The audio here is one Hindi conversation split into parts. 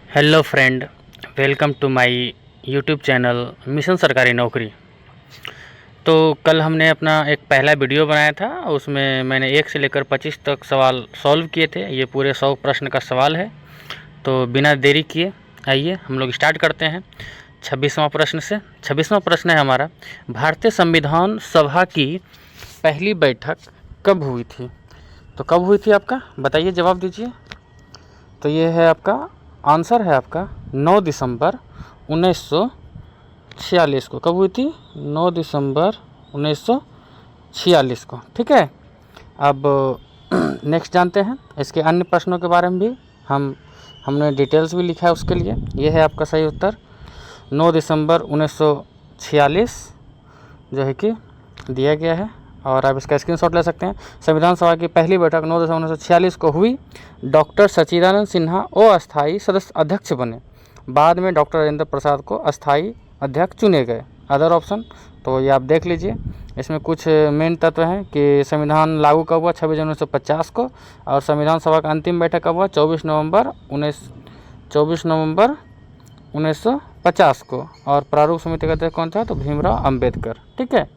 Hello friend, welcome to my YouTube channel mission सरकारी नौकरी। तो कल हमने अपना एक पहला वीडियो बनाया था, उसमें मैंने 1 से लेकर 25 तक सवाल सॉल्व किए थे। ये पूरे 100 प्रश्न का सवाल है। तो बिना देरी किए आइए हम लोग स्टार्ट करते हैं 26वां प्रश्न से। 26वां प्रश्न है हमारा, भारतीय संविधान सभा की पहली बैठक कब हुई थी? तो कब हुई थी आपका बताइए, जवाब दीजिए। तो ये है आपका आंसर है आपका 9 दिसंबर 1946 को। कब हुई थी? 9 दिसंबर 1946 को। ठीक है, अब नेक्स्ट जानते हैं इसके अन्य प्रश्नों के बारे में भी। हमने डिटेल्स भी लिखा है उसके लिए। ये है आपका सही उत्तर 9 दिसंबर 1946 जो है कि दिया गया है, और आप इसका स्क्रीनशॉट ले सकते हैं। संविधान सभा की पहली बैठक 9 दिसंबर 1946 को हुई। डॉक्टर सच्चिदानंद सिन्हा अस्थायी सदस्य अध्यक्ष बने। बाद में डॉक्टर राजेंद्र प्रसाद को अस्थायी अध्यक्ष चुने गए। अदर ऑप्शन तो ये आप देख लीजिए। इसमें कुछ मेन तत्व हैं कि संविधान लागू कब हुआ 26 जनवरी 1950 को, और संविधान सभा का अंतिम बैठक कब हुआ 24 नवंबर 1950 को, और प्रारूप समिति का अध्यक्ष कौन था? तो भीमराव अंबेडकर। ठीक है,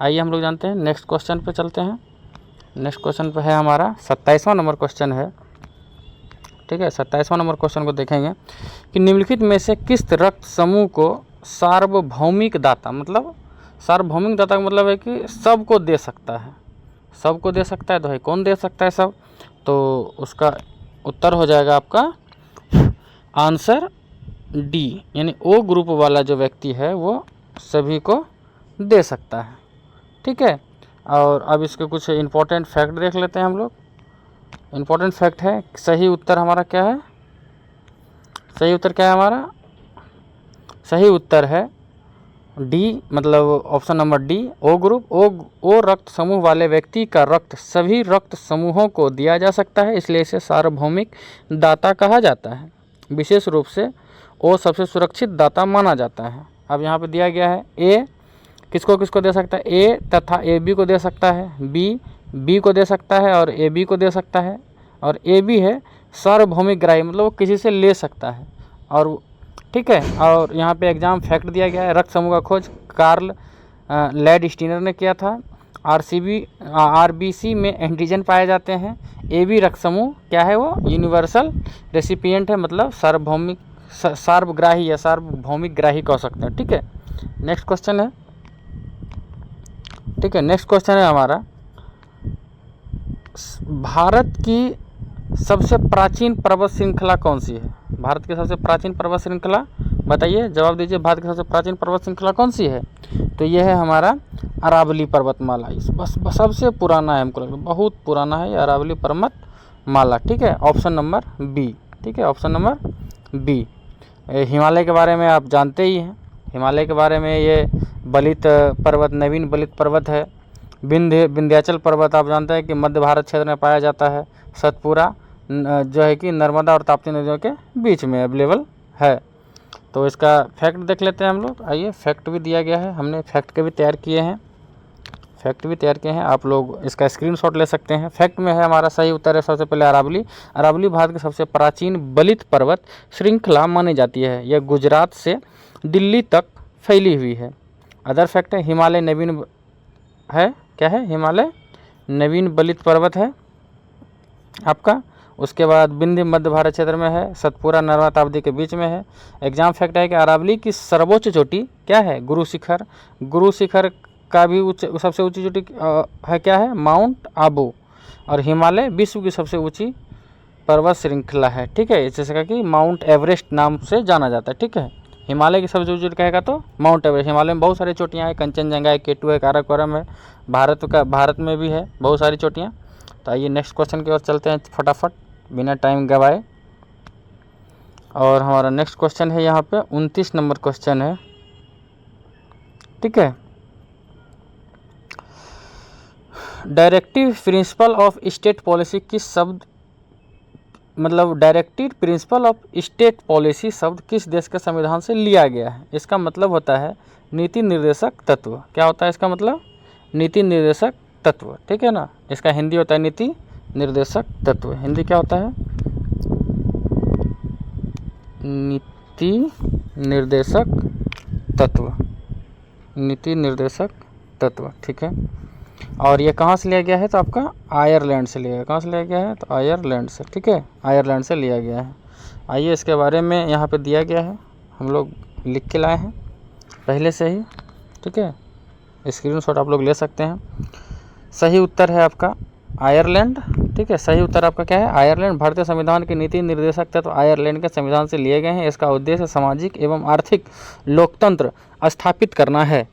आइए हम लोग जानते हैं नेक्स्ट क्वेश्चन पे चलते हैं। नेक्स्ट क्वेश्चन पे है हमारा 27वां नंबर क्वेश्चन है। ठीक है, 27वां नंबर क्वेश्चन को देखेंगे कि निम्नलिखित में से किस रक्त समूह को सार्वभौमिक दाता, मतलब सार्वभौमिक दाता का मतलब है कि सबको दे सकता है। सबको दे सकता है तो है कौन दे सकता है सब? तो उसका उत्तर हो जाएगा आपका आंसर डी, यानी ओ ग्रुप वाला जो व्यक्ति है वो सभी को दे सकता है। ठीक है, और अब इसके कुछ इम्पोर्टेंट फैक्ट देख लेते हैं हम लोग। इम्पोर्टेंट फैक्ट है, सही उत्तर हमारा क्या है? सही उत्तर क्या है हमारा? सही उत्तर है डी, मतलब option number D, O group. O रक्त समूह वाले व्यक्ति का रक्त सभी रक्त समूहों को दिया जा सकता है, इसलिए इसे सार्वभौमिक दाता कहा जाता है। विशेष रूप से ओ सबसे सुरक्षित दाता माना जाता है। अब यहाँ पे दिया गया है ए किसको किसको दे सकता है? ए तथा ए बी को दे सकता है, बी को दे सकता है, और ए बी को दे सकता है, और ए बी है सार्वभौमिक ग्राही, मतलब वो किसी से ले सकता है। और ठीक है, और यहाँ पे एग्जाम फैक्ट दिया गया है, रक्त समूह का खोज कार्ल लैंडस्टीनर ने किया था। आरबीसी में एंटीजन पाए जाते हैं। ए बी रक्त समूह क्या है? वो यूनिवर्सल रेसिपिएंट है, मतलब सार्वभौमिक सार्वग्राही या सार्वभौमिक ग्राही कह सकते हैं। ठीक है, नेक्स्ट क्वेश्चन है। ठीक है, नेक्स्ट क्वेश्चन है हमारा, भारत की सबसे प्राचीन पर्वत श्रृंखला कौन सी है? भारत की सबसे प्राचीन पर्वत श्रृंखला बताइए, जवाब दीजिए। भारत की सबसे प्राचीन पर्वत श्रृंखला कौन सी है? तो यह है हमारा अरावली पर्वतमाला। इस बस सबसे पुराना है, हमको लगता है बहुत पुराना है ये अरावली पर्वतमाला। ठीक है, ऑप्शन नंबर बी। ठीक है, ऑप्शन नंबर बी। हिमालय के बारे में आप जानते ही हैं। हिमालय के बारे में ये बलित पर्वत, नवीन बलित पर्वत है। विंध्याचल पर्वत आप जानते हैं कि मध्य भारत क्षेत्र में पाया जाता है। सतपुरा जो है कि नर्मदा और ताप्ती नदियों के बीच में अवेलेबल है। तो इसका फैक्ट देख लेते हैं हम लोग। आइए, फैक्ट भी दिया गया है, हमने फैक्ट के भी तैयार किए हैं। आप लोग इसका स्क्रीनशॉट ले सकते हैं। फैक्ट में है हमारा सही उत्तर है सबसे पहले अरावली। अरावली भारत की सबसे प्राचीन बलित पर्वत श्रृंखला मानी जाती है। यह गुजरात से दिल्ली तक फैली हुई है। अदर फैक्ट है हिमालय नवीन है, क्या है? हिमालय नवीन बलित पर्वत है आपका। उसके बाद विंध्य मध्य भारत क्षेत्र में है, सतपुरा नर्मदा ताप्ती के बीच में है। एग्जाम फैक्ट है कि अरावली की सर्वोच्च चोटी क्या है? गुरु शिखर। गुरु शिखर का भी सबसे ऊंची चोटी है क्या है? माउंट आबू। और हिमालय विश्व की सबसे ऊंची पर्वत श्रृंखला है। ठीक है, जैसे कि माउंट एवरेस्ट नाम से जाना जाता है। ठीक है, हिमालय की सबसे ऊंची कहेगा तो माउंट एवरेस्ट। हिमालय में बहुत सारी चोटियाँ हैं, कंचनजंगा है, केटू है, काराकोरम है। भारत में भी है बहुत सारी चोटियाँ। तो आइए नेक्स्ट क्वेश्चन की ओर चलते हैं फटाफट बिना टाइम गवाए। और हमारा नेक्स्ट क्वेश्चन है यहाँ पे 29 नंबर क्वेश्चन है। ठीक है, directive principle of state policy किस शब्द, मतलब directive principle of state policy शब्द किस देश के संविधान से लिया गया है? इसका मतलब होता है नीति निर्देशक तत्व। क्या होता है इसका मतलब? नीति निर्देशक तत्व। ठीक है ना, इसका हिंदी होता है नीति निर्देशक तत्व। हिंदी क्या होता है? नीति निर्देशक तत्व, नीति निर्देशक तत्व, ठीक है। और ये कहाँ से लिया गया है? तो आपका आयरलैंड से लिया गया। कहाँ से लिया गया है? तो आयरलैंड से, ठीक है, आयरलैंड से लिया गया है। आइए इसके बारे में यहाँ पे दिया गया है, हम लोग लिख के लाए हैं पहले से ही, ठीक है, स्क्रीनशॉट आप लोग ले सकते हैं। सही उत्तर है आपका आयरलैंड, ठीक है, सही उत्तर आपका क्या है? आयरलैंड। भारतीय संविधान के नीति निर्देशक तत्व आयरलैंड के संविधान से लिए गए हैं। इसका उद्देश्य सामाजिक एवं आर्थिक लोकतंत्र स्थापित करना है।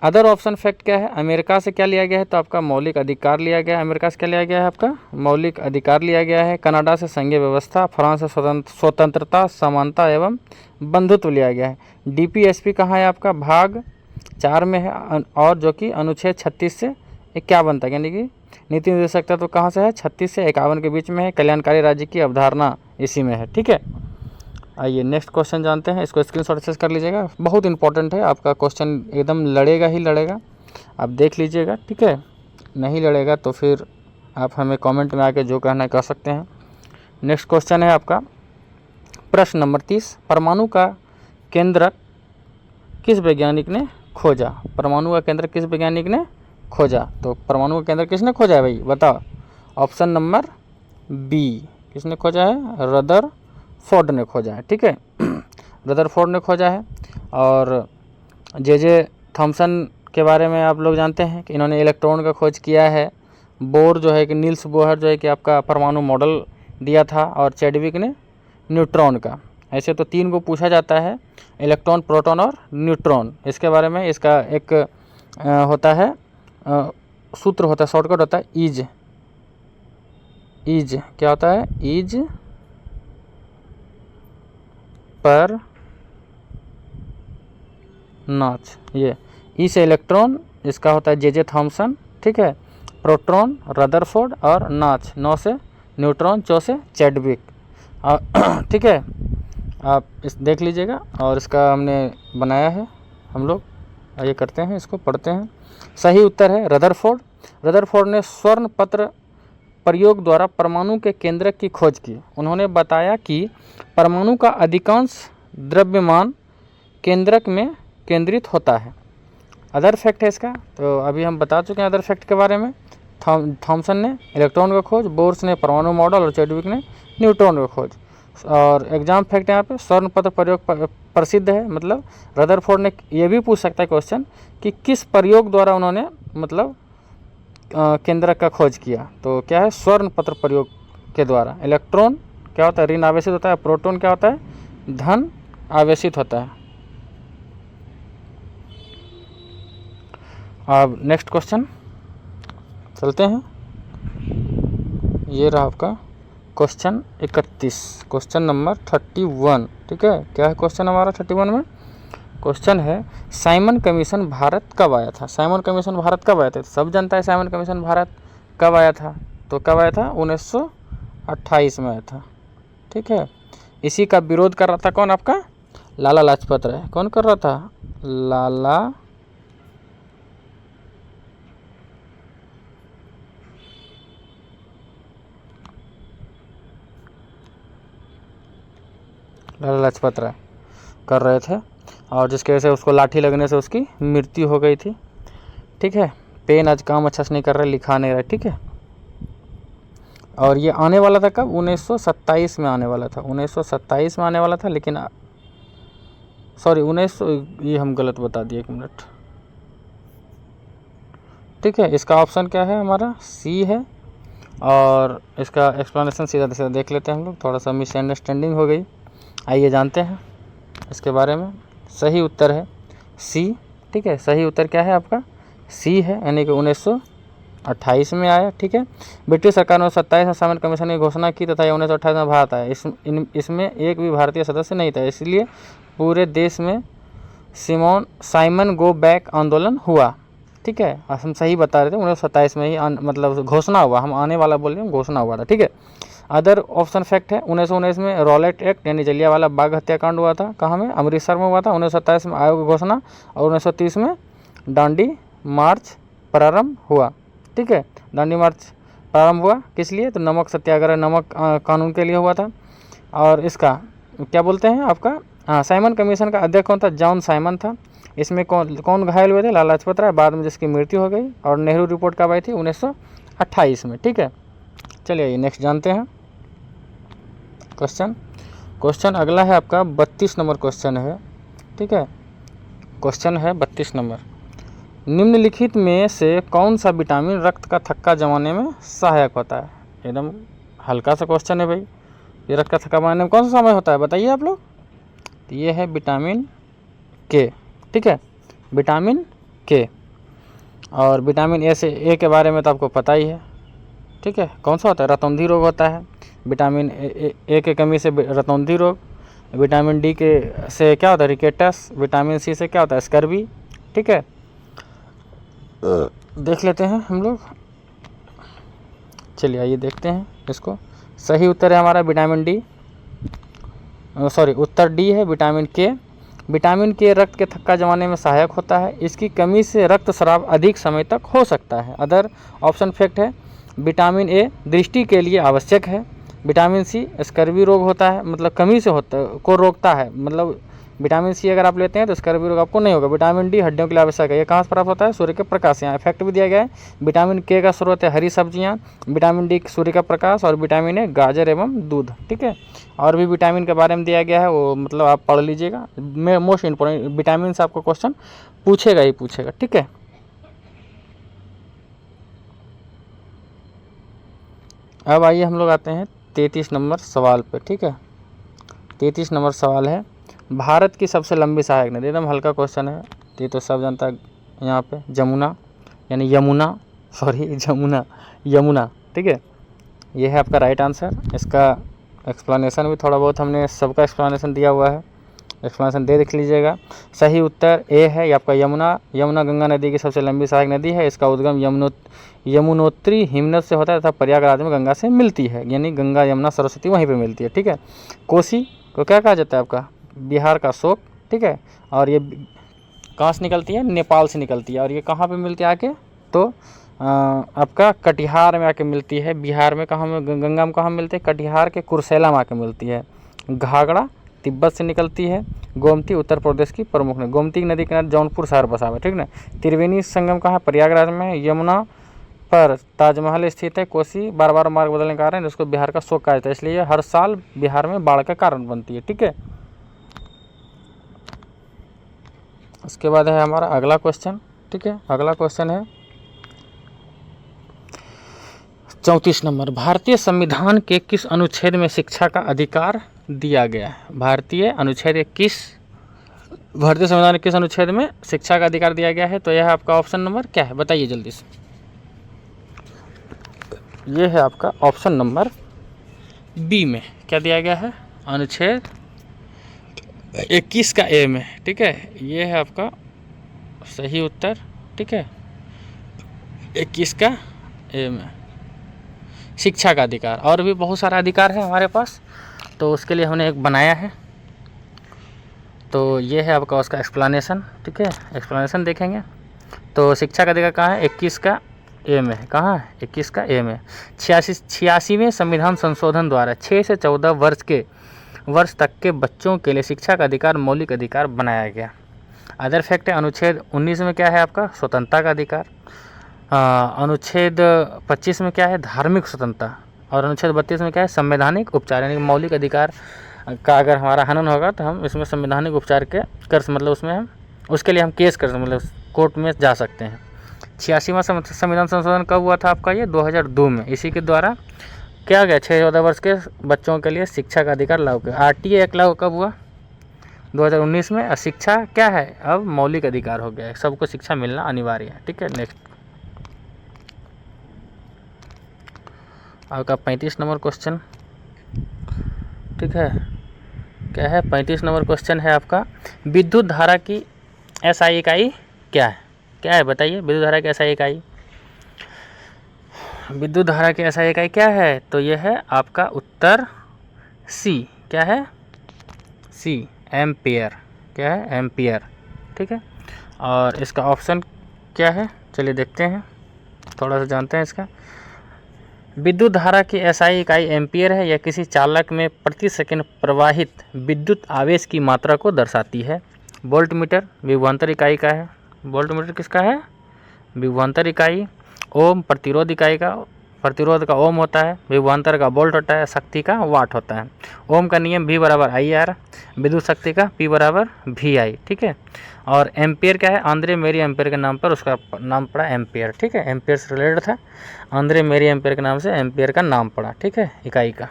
अदर ऑप्शन फैक्ट क्या है? अमेरिका से क्या लिया गया है? तो आपका मौलिक अधिकार लिया गया है। अमेरिका से क्या लिया गया है? आपका मौलिक अधिकार लिया गया है। कनाडा से संघीय व्यवस्था, फ्रांस से स्वतंत्रता, समानता एवं बंधुत्व लिया गया है। डीपीएसपी कहाँ है? आपका भाग 4 में है, और जो कि अनुच्छेद 36 से 51 तक, यानी कि नीति निर्देशक तत्व कहाँ से है? 36 से 51 के बीच में है। कल्याणकारी राज्य की अवधारणा इसी में है, ठीक है। आइए नेक्स्ट क्वेश्चन जानते हैं, इसको स्क्रीनशॉट एक्सेस कर लीजिएगा, बहुत इंपॉर्टेंट है आपका क्वेश्चन, एकदम लड़ेगा ही लड़ेगा, आप देख लीजिएगा, ठीक है। नहीं लड़ेगा तो फिर आप हमें कमेंट में आके जो कहना है कह सकते हैं। नेक्स्ट क्वेश्चन है आपका प्रश्न नंबर 30, परमाणु का केंद्रक किस वैज्ञानिक ने खोजा? परमाणु का केंद्र किस वैज्ञानिक ने खोजा? तो परमाणु का केंद्र किसने खोजा है भाई, बताओ? ऑप्शन नंबर बी, किसने खोजा है? रदरफोर्ड ने खोजा है, ठीक है। रदरफोर्ड ने खोजा है। और जे थॉमसन के बारे में आप लोग जानते हैं कि इन्होंने इलेक्ट्रॉन का खोज किया है। बोर जो है कि नील्स बोहर जो है कि आपका परमाणु मॉडल दिया था, और चैडविक ने न्यूट्रॉन का। ऐसे तो 3 को पूछा जाता है, इलेक्ट्रॉन, प्रोटॉन और न्यूट्रॉन। इसके बारे में इसका एक होता है सूत्र होता है, शॉर्टकट होता है ईज। क्या होता है? ईज पर नॉच। ये ई से इलेक्ट्रॉन, इसका होता है जे थॉमसन, ठीक है। प्रोटॉन रदरफोर्ड, और नॉच 9 से न्यूट्रॉन, 4 से चैडविक, ठीक है। आप इस देख लीजिएगा, और इसका हमने बनाया है हम लोग। आइए करते हैं, इसको पढ़ते हैं। सही उत्तर है रदरफोर्ड। रदरफोर्ड ने स्वर्ण पत्र प्रयोग द्वारा परमाणु के केंद्रक की खोज की। उन्होंने बताया कि परमाणु का अधिकांश द्रव्यमान केंद्रक में केंद्रित होता है। अदर फैक्ट है इसका, तो अभी हम बता चुके हैं अदर फैक्ट के बारे में। थॉमसन ने इलेक्ट्रॉन का खोज, बोर्स ने परमाणु मॉडल, और चैडविक ने न्यूट्रॉन का खोज। और एग्जाम फैक्ट यहाँ पे स्वर्ण पत्र प्रयोग प्रसिद्ध है, मतलब रदरफोर्ड ने, ये भी पूछ सकता है क्वेश्चन कि किस प्रयोग द्वारा उन्होंने मतलब केंद्रक का खोज किया। तो क्या है? स्वर्ण पत्र प्रयोग के द्वारा। इलेक्ट्रॉन क्या होता है? ऋण आवेशित होता है। प्रोटॉन क्या होता है? धन आवेशित होता है। अब नेक्स्ट क्वेश्चन चलते हैं। ये रहा आपका क्वेश्चन 31, क्वेश्चन नंबर 31, ठीक है। क्या है क्वेश्चन हमारा 31 में? क्वेश्चन है साइमन कमीशन भारत कब आया था? साइमन कमीशन भारत कब आया था? सब जानता है साइमन कमीशन भारत कब आया था। तो कब आया था? 1928 में आया था, ठीक है। इसी का विरोध कर रहा था कौन? आपका लाला लाजपत राय। कौन कर रहा था? लाला लाजपत राय कर रहे थे, और जिसकी वजह से उसको लाठी लगने से उसकी मृत्यु हो गई थी, ठीक है। पेन आज काम अच्छा से नहीं कर रहा, लिखा नहीं रहा, ठीक है। और ये आने वाला था कब? 1927 में आने वाला था, 1927 में आने वाला था, लेकिन सॉरी 1900, ये हम गलत बता दिए, 1 मिनट, ठीक है। इसका ऑप्शन क्या है? हमारा सी है। और इसका एक्सप्लेनेशन सीधा सीधा देख लेते हैं हम लोग, थोड़ा सा मिसअंडरस्टैंडिंग हो गई। आइए जानते हैं इसके बारे में। सही उत्तर है सी, ठीक है। सही उत्तर क्या है आपका? सी है, यानी कि 1928 में आया, ठीक है। ब्रिटिश सरकार ने 27 में साइमन कमीशन की घोषणा की तथा 1928 में भारत आया। इसमें एक भी भारतीय सदस्य नहीं था, इसलिए पूरे देश में साइमन गो बैक आंदोलन हुआ, ठीक है। हम सही बता रहे थे, 1927 में ही मतलब घोषणा हुआ, हम आने वाला बोल रहे हैं, घोषणा हुआ था, ठीक है। अदर ऑप्शन फैक्ट है 1919 में रॉलेट एक्ट यानी जलियांवाला बाग हत्याकांड हुआ था। कहाँ में? अमृतसर में हुआ था। 1927 में आयोग की घोषणा, और 1930 में दांडी मार्च प्रारंभ हुआ, ठीक है। दांडी मार्च प्रारंभ हुआ किस लिए? तो नमक सत्याग्रह, नमक कानून के लिए हुआ था। और इसका क्या बोलते हैं आपका, हाँ, साइमन कमीशन का अध्यक्ष कौन था, जॉन साइमन था। इसमें कौन कौन घायल हुए थे, लाला लाजपत राय, बाद में जिसकी मृत्यु हो गई। और नेहरू रिपोर्ट कब आई थी, 1928 में। ठीक है, चलिए आइए नेक्स्ट जानते हैं क्वेश्चन अगला है आपका 32 नंबर क्वेश्चन है। ठीक है, क्वेश्चन है 32 नंबर, निम्नलिखित में से कौन सा विटामिन रक्त का थक्का जमाने में सहायक होता है। एकदम हल्का सा क्वेश्चन है भाई, ये रक्त का थक्का जमाने में कौन सा समय होता है बताइए आप लोग। तो ये है विटामिन के। ठीक है, विटामिन के। और विटामिन ए के बारे में तो आपको पता ही है। ठीक है, कौन सा होता है, रतौंधी रोग होता है। विटामिन ए के कमी से रतौंधी रोग। विटामिन डी के से क्या होता है, रिकेटस। विटामिन सी से क्या होता है, स्कर्वी। ठीक है, देख लेते हैं हम लोग। चलिए आइए देखते हैं इसको। सही उत्तर है हमारा विटामिन डी, सॉरी उत्तर डी है विटामिन के। विटामिन के रक्त के थक्का जमाने में सहायक होता है। इसकी कमी से रक्तस्राव अधिक समय तक हो सकता है। अदर ऑप्शन फैक्ट है, विटामिन ए दृष्टि के लिए आवश्यक है। विटामिन सी स्कर्वी रोग होता है, मतलब कमी से होता को रोकता है। मतलब विटामिन सी अगर आप लेते हैं तो स्कर्वी रोग आपको नहीं होगा। विटामिन डी हड्डियों के लिए आवश्यक है। ये कहाँ से प्राप्त होता है, सूर्य के प्रकाश से। यहाँ इफेक्ट भी दिया गया है। विटामिन के का स्रोत है हरी सब्जियाँ, विटामिन डी सूर्य का प्रकाश, और विटामिन ए गाजर एवं दूध। ठीक है, और भी विटामिन के बारे में दिया गया है, वो मतलब आप पढ़ लीजिएगा। मोस्ट इम्पोर्टेंट विटामिन से आपको क्वेश्चन पूछेगा ही पूछेगा। ठीक है, अब आइए हम लोग आते हैं 33 नंबर सवाल पे। ठीक है, 33 नंबर सवाल है, भारत की सबसे लंबी सहायक नदी। एकदम हल्का क्वेश्चन है, ये तो सब जानता है। यहाँ पे जमुना, यानी यमुना। ठीक है, ये है आपका राइट आंसर। इसका एक्सप्लेनेशन भी थोड़ा बहुत हमने सबका एक्सप्लेनेशन दिया हुआ है, एक्सप्लेनेशन देख लीजिएगा। सही उत्तर ए है, ये आपका यमुना गंगा नदी की सबसे लंबी सहायक नदी है। इसका उद्गम यमुनोत्री हिमनद से होता है तथा प्रयागराज में गंगा से मिलती है, यानी गंगा यमुना सरस्वती वहीं पे मिलती है। ठीक है, कोसी को क्या कहा जाता है आपका, बिहार का शोक। ठीक है, और ये कहाँ से निकलती है, नेपाल से निकलती है। और ये कहाँ पे मिलती है आके, तो आपका कटिहार में आके मिलती है। बिहार में कहाँ में, गंगा में कहाँ मिलती है, कटिहार के कुर्सेला में आके मिलती है। घाघरा तिब्बत से निकलती है। गोमती उत्तर प्रदेश की प्रमुख नदी। गोमती नदी के किनारे जौनपुर शहर बसा हुआ है। ठीक ना, त्रिवेणी संगम कहाँ, प्रयागराज में। यमुना पर ताजमहल स्थित है। कोसी बार बार मार्ग बदलने के कारण इसको बिहार का शोक कहा जाता है, इसलिए हर साल बिहार में बाढ़ का कारण बनती है। ठीक है, उसके बाद है हमारा अगला क्वेश्चन। ठीक है, अगला क्वेश्चन है 34 नंबर, भारतीय संविधान के किस अनुच्छेद में शिक्षा का अधिकार दिया गया है। भारतीय संविधान के किस अनुच्छेद में शिक्षा का अधिकार दिया गया है। तो यह आपका ऑप्शन नंबर क्या है, बताइए जल्दी से। ये है आपका ऑप्शन नंबर बी में क्या दिया गया है, अनुच्छेद 21 का ए में। ठीक है, ये है आपका सही उत्तर। ठीक है, 21 का ए में शिक्षा का अधिकार। और भी बहुत सारा अधिकार है हमारे पास, तो उसके लिए हमने एक बनाया है। तो ये है आपका उसका एक्सप्लेनेशन। ठीक है, एक्सप्लेनेशन देखेंगे तो शिक्षा का अधिकार कहाँ है, 21 का ए में है। कहाँ है, 21 का ए में। 86वें संविधान संशोधन द्वारा 6 से 14 वर्ष तक के बच्चों के लिए शिक्षा का अधिकार मौलिक अधिकार बनाया गया। अदर फैक्ट है, अनुच्छेद 19 में क्या है आपका, स्वतंत्रता का अधिकार। अनुच्छेद 25 में क्या है, धार्मिक स्वतंत्रता। और अनुच्छेद 32 में क्या है, संवैधानिक उपचार, यानी मौलिक अधिकार का अगर हमारा हनन होगा तो हम इसमें संवैधानिक उपचार के कर, मतलब उसमें हम उसके लिए हम केस कर, मतलब कोर्ट में जा सकते हैं। 86वां संविधान संशोधन कब हुआ था आपका, ये 2002 में। इसी के द्वारा क्या गया, 6-14 वर्ष के बच्चों के लिए शिक्षा का अधिकार लागू किया। RTA एक्ट लागू कब हुआ, 2019 में। और शिक्षा क्या है, अब मौलिक अधिकार हो गया है, सबको शिक्षा मिलना अनिवार्य है। ठीक है, नेक्स्ट आपका 35 नंबर क्वेश्चन। ठीक है, क्या है, 35 नंबर क्वेश्चन है आपका, विद्युत धारा की SI इकाई क्या है। क्या है बताइए, विद्युत धारा की SI इकाई। विद्युत धारा की SI इकाई क्या है, तो यह है आपका उत्तर सी। क्या है, सी, एम्पियर। क्या है, एम्पियर। ठीक है, और इसका ऑप्शन क्या है, चलिए देखते हैं, थोड़ा सा जानते हैं इसका। विद्युत धारा की एसआई इकाई एम्पियर है। यह किसी चालक में प्रति सेकंड प्रवाहित विद्युत आवेश की मात्रा को दर्शाती है। वोल्टमीटर विभवांतर इकाई का है। वोल्टमीटर किसका है? विभवांतर इकाई। ओम प्रतिरोध इकाई का, प्रतिरोध का ओम होता है, विभवांतर का वोल्ट होता है, शक्ति का वाट होता है। ओम का नियम V बराबर IR, विद्युत शक्ति का P बराबर VI, ठीक है। और एम्पियर क्या है? आंद्रे मेरी एम्पियर के नाम पर उसका नाम पड़ा एम्पियर, ठीक है। एम्पियर से रिलेटेड था, आंद्रे मेरी एम्पियर के नाम से एम्पियर का नाम पड़ा, ठीक है, इकाई का।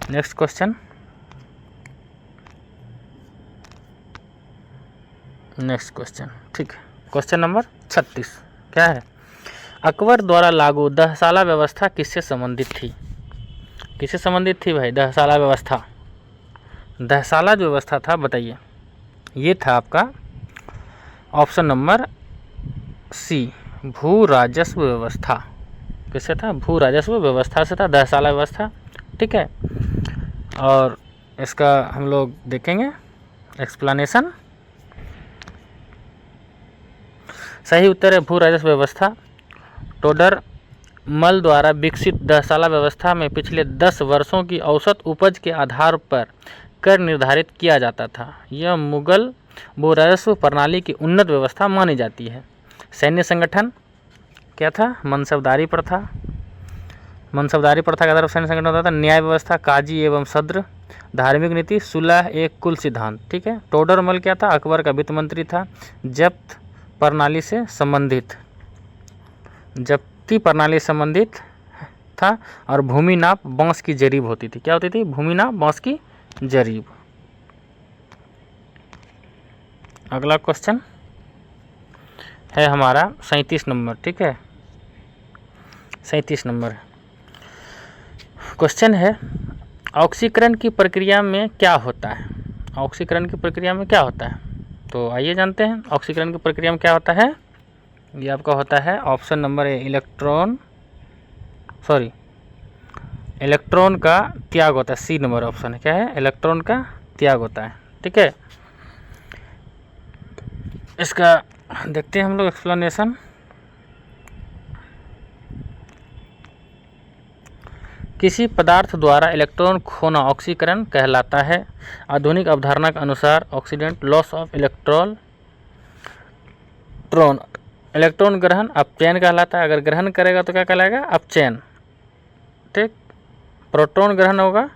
नेक्स्ट क्वेश्चन, ठीक है। क्वेश्चन नंबर 36 क्या है? अकबर द्वारा लागू दहसाला व्यवस्था किससे संबंधित थी? किससे संबंधित थी भाई दहसाला व्यवस्था? दहसाला जो व्यवस्था था बताइए। ये था आपका ऑप्शन नंबर C, भू राजस्व व्यवस्था। किससे था? भू राजस्व व्यवस्था से था दहसाला व्यवस्था, ठीक है। और इसका हम लोग देखेंगे एक्सप्लेनेशन। सही उत्तर है भू राजस्व व्यवस्था। टोडर मल द्वारा विकसित दहसाला व्यवस्था में पिछले 10 वर्षों की औसत उपज के आधार पर कर निर्धारित किया जाता था। यह मुगल भू राजस्व प्रणाली की उन्नत व्यवस्था मानी जाती है। सैन्य संगठन क्या था? मनसबदारी प्रथा। मनसबदारी प्रथा के आधार पर सैन्य संगठन होता था। न्याय व्यवस्था काजी एवं सद्र। धार्मिक नीति सुलह एक कुल सिद्धांत, ठीक है। टोडर मल क्या था? अकबर का वित्त मंत्री था। जब्त प्रणाली से संबंधित, जब्ती प्रणाली संबंधित था। और भूमि नाप बांस की जरीब होती थी। क्या होती थी? भूमि नाप बांस की जरीब। अगला क्वेश्चन है हमारा 37 नंबर, ठीक है। 37 नंबर क्वेश्चन है, ऑक्सीकरण की प्रक्रिया में क्या होता है? ऑक्सीकरण की प्रक्रिया में क्या होता है? तो आइए जानते हैं ऑक्सीकरण की प्रक्रिया में क्या होता है। ये आपका होता है ऑप्शन नंबर A, इलेक्ट्रॉन का त्याग होता है। C नंबर ऑप्शन है, क्या है? इलेक्ट्रॉन का त्याग होता है, ठीक है। इसका देखते हैं हम लोग एक्सप्लेनेशन। किसी पदार्थ द्वारा इलेक्ट्रॉन खोना ऑक्सीकरण कहलाता है। आधुनिक अवधारणा के अनुसार oxidant loss of electron electron ग्रहण अपचयन कहलाता है। अगर ग्रहण करेगा तो क्या कहलाएगा? अपचयन, ठीक। प्रोटॉन ग्रहण होगा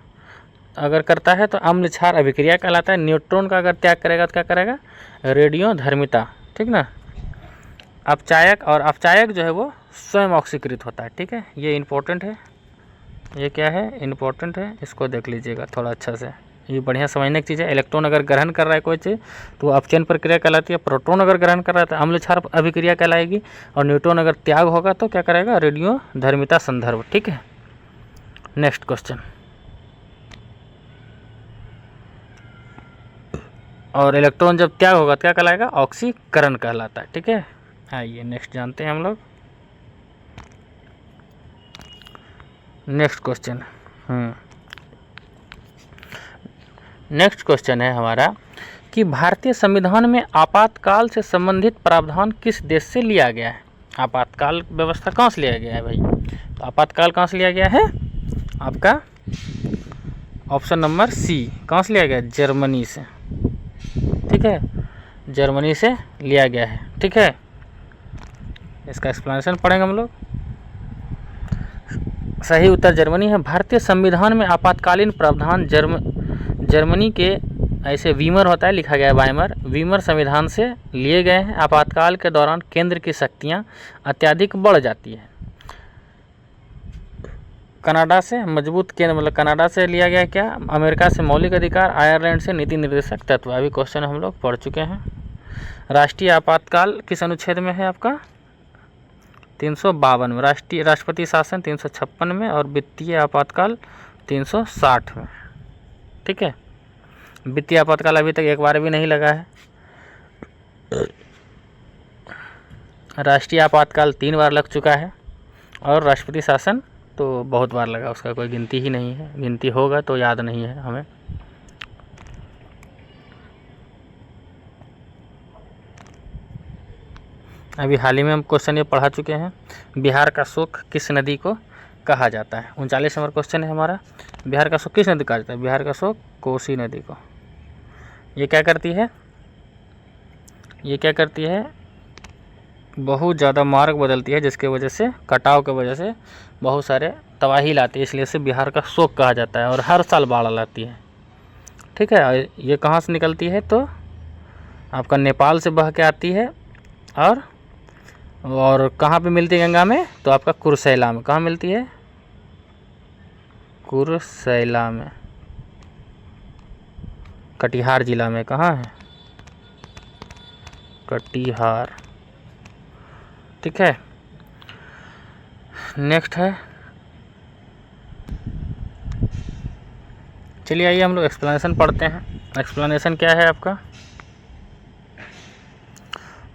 अगर करता है तो अम्ल क्षार अभिक्रिया कहलाता है। न्यूट्रॉन का अगर त्याग करेगा तो क्या करेगा? रेडियोधर्मिता, ठीक ना। अपचायक, और अपचायक जो है वो स्वयं ऑक्सीकृत होता है, ठीक है। ये इंपॉर्टेंट है, ये क्या है? इंपॉर्टेंट है, इसको देख लीजिएगा थोड़ा अच्छा से। ये बढ़िया समझने की चीज़ है। इलेक्ट्रॉन अगर ग्रहण कर रहा है कोई चीज़ तो अपचयन प्रक्रिया कहलाती है। प्रोटॉन अगर ग्रहण कर रहा है तो अम्ल क्षार अभिक्रिया कहलाएगी। और न्यूट्रॉन अगर त्याग होगा तो क्या करेगा? रेडियोधर्मिता संदर्भ, ठीक है। नेक्स्ट क्वेश्चन, और इलेक्ट्रॉन जब त्याग होगा तो क्या कहलाएगा? ऑक्सीकरण कहलाता है, ठीक है। आइए नेक्स्ट जानते हैं हम लोग। नेक्स्ट क्वेश्चन नेक्स्ट क्वेश्चन है हमारा कि भारतीय संविधान में आपातकाल से संबंधित प्रावधान किस देश से लिया गया है? आपातकाल व्यवस्था कहाँ से लिया गया है भाई? तो आपातकाल कहाँ से लिया गया है? आपका ऑप्शन नंबर C, कहाँ से लिया गया? जर्मनी से, ठीक है। जर्मनी से लिया गया है, ठीक है। इसका एक्सप्लेनेशन पढ़ेंगे हम लोग। सही उत्तर जर्मनी है। भारतीय संविधान में आपातकालीन प्रावधान जर्मनी के ऐसे वीमर होता है, लिखा गया है वाइमर, वीमर संविधान से लिए गए हैं। आपातकाल के दौरान केंद्र की शक्तियाँ अत्यधिक बढ़ जाती है। कनाडा से मजबूत केंद्र, मतलब कनाडा से लिया गया क्या? अमेरिका से मौलिक अधिकार, आयरलैंड से नीति निर्देशक तत्व। अभी क्वेश्चन हम लोग पढ़ चुके हैं। राष्ट्रीय आपातकाल किस अनुच्छेद में है आपका? 352 में। राष्ट्रपति शासन 356 में। और वित्तीय आपातकाल 360 में, ठीक है। वित्तीय आपातकाल अभी तक एक बार भी नहीं लगा है। राष्ट्रीय आपातकाल 3 बार लग चुका है। और राष्ट्रपति शासन तो बहुत बार लगा, उसका कोई गिनती ही नहीं है। गिनती होगा तो याद नहीं है हमें। अभी हाल ही में हम क्वेश्चन ये पढ़ा चुके हैं। बिहार का शोक किस नदी को कहा जाता है। 39 नंबर क्वेश्चन है हमारा, बिहार का शोक किस नदी कहा जाता है? बिहार का शोक कोसी नदी को। ये क्या करती है? ये क्या करती है? बहुत ज़्यादा मार्ग बदलती है, जिसके वजह से कटाव की वजह से बहुत सारे तबाही लाती है, इसलिए इसे बिहार का शोक कहा जाता है और हर साल बाढ़ लाती है। ठीक है, ये कहाँ से निकलती है? तो आपका नेपाल से बह के आती है और कहाँ पे मिलती है गंगा में? तो आपका कुर्सेला में। कहाँ मिलती है? कुर्सेला में, कटिहार जिला में। कहाँ है? कटिहार। ठीक है, नेक्स्ट है, चलिए आइए हम लोग एक्सप्लेनेशन पढ़ते हैं। एक्सप्लेनेशन क्या है आपका?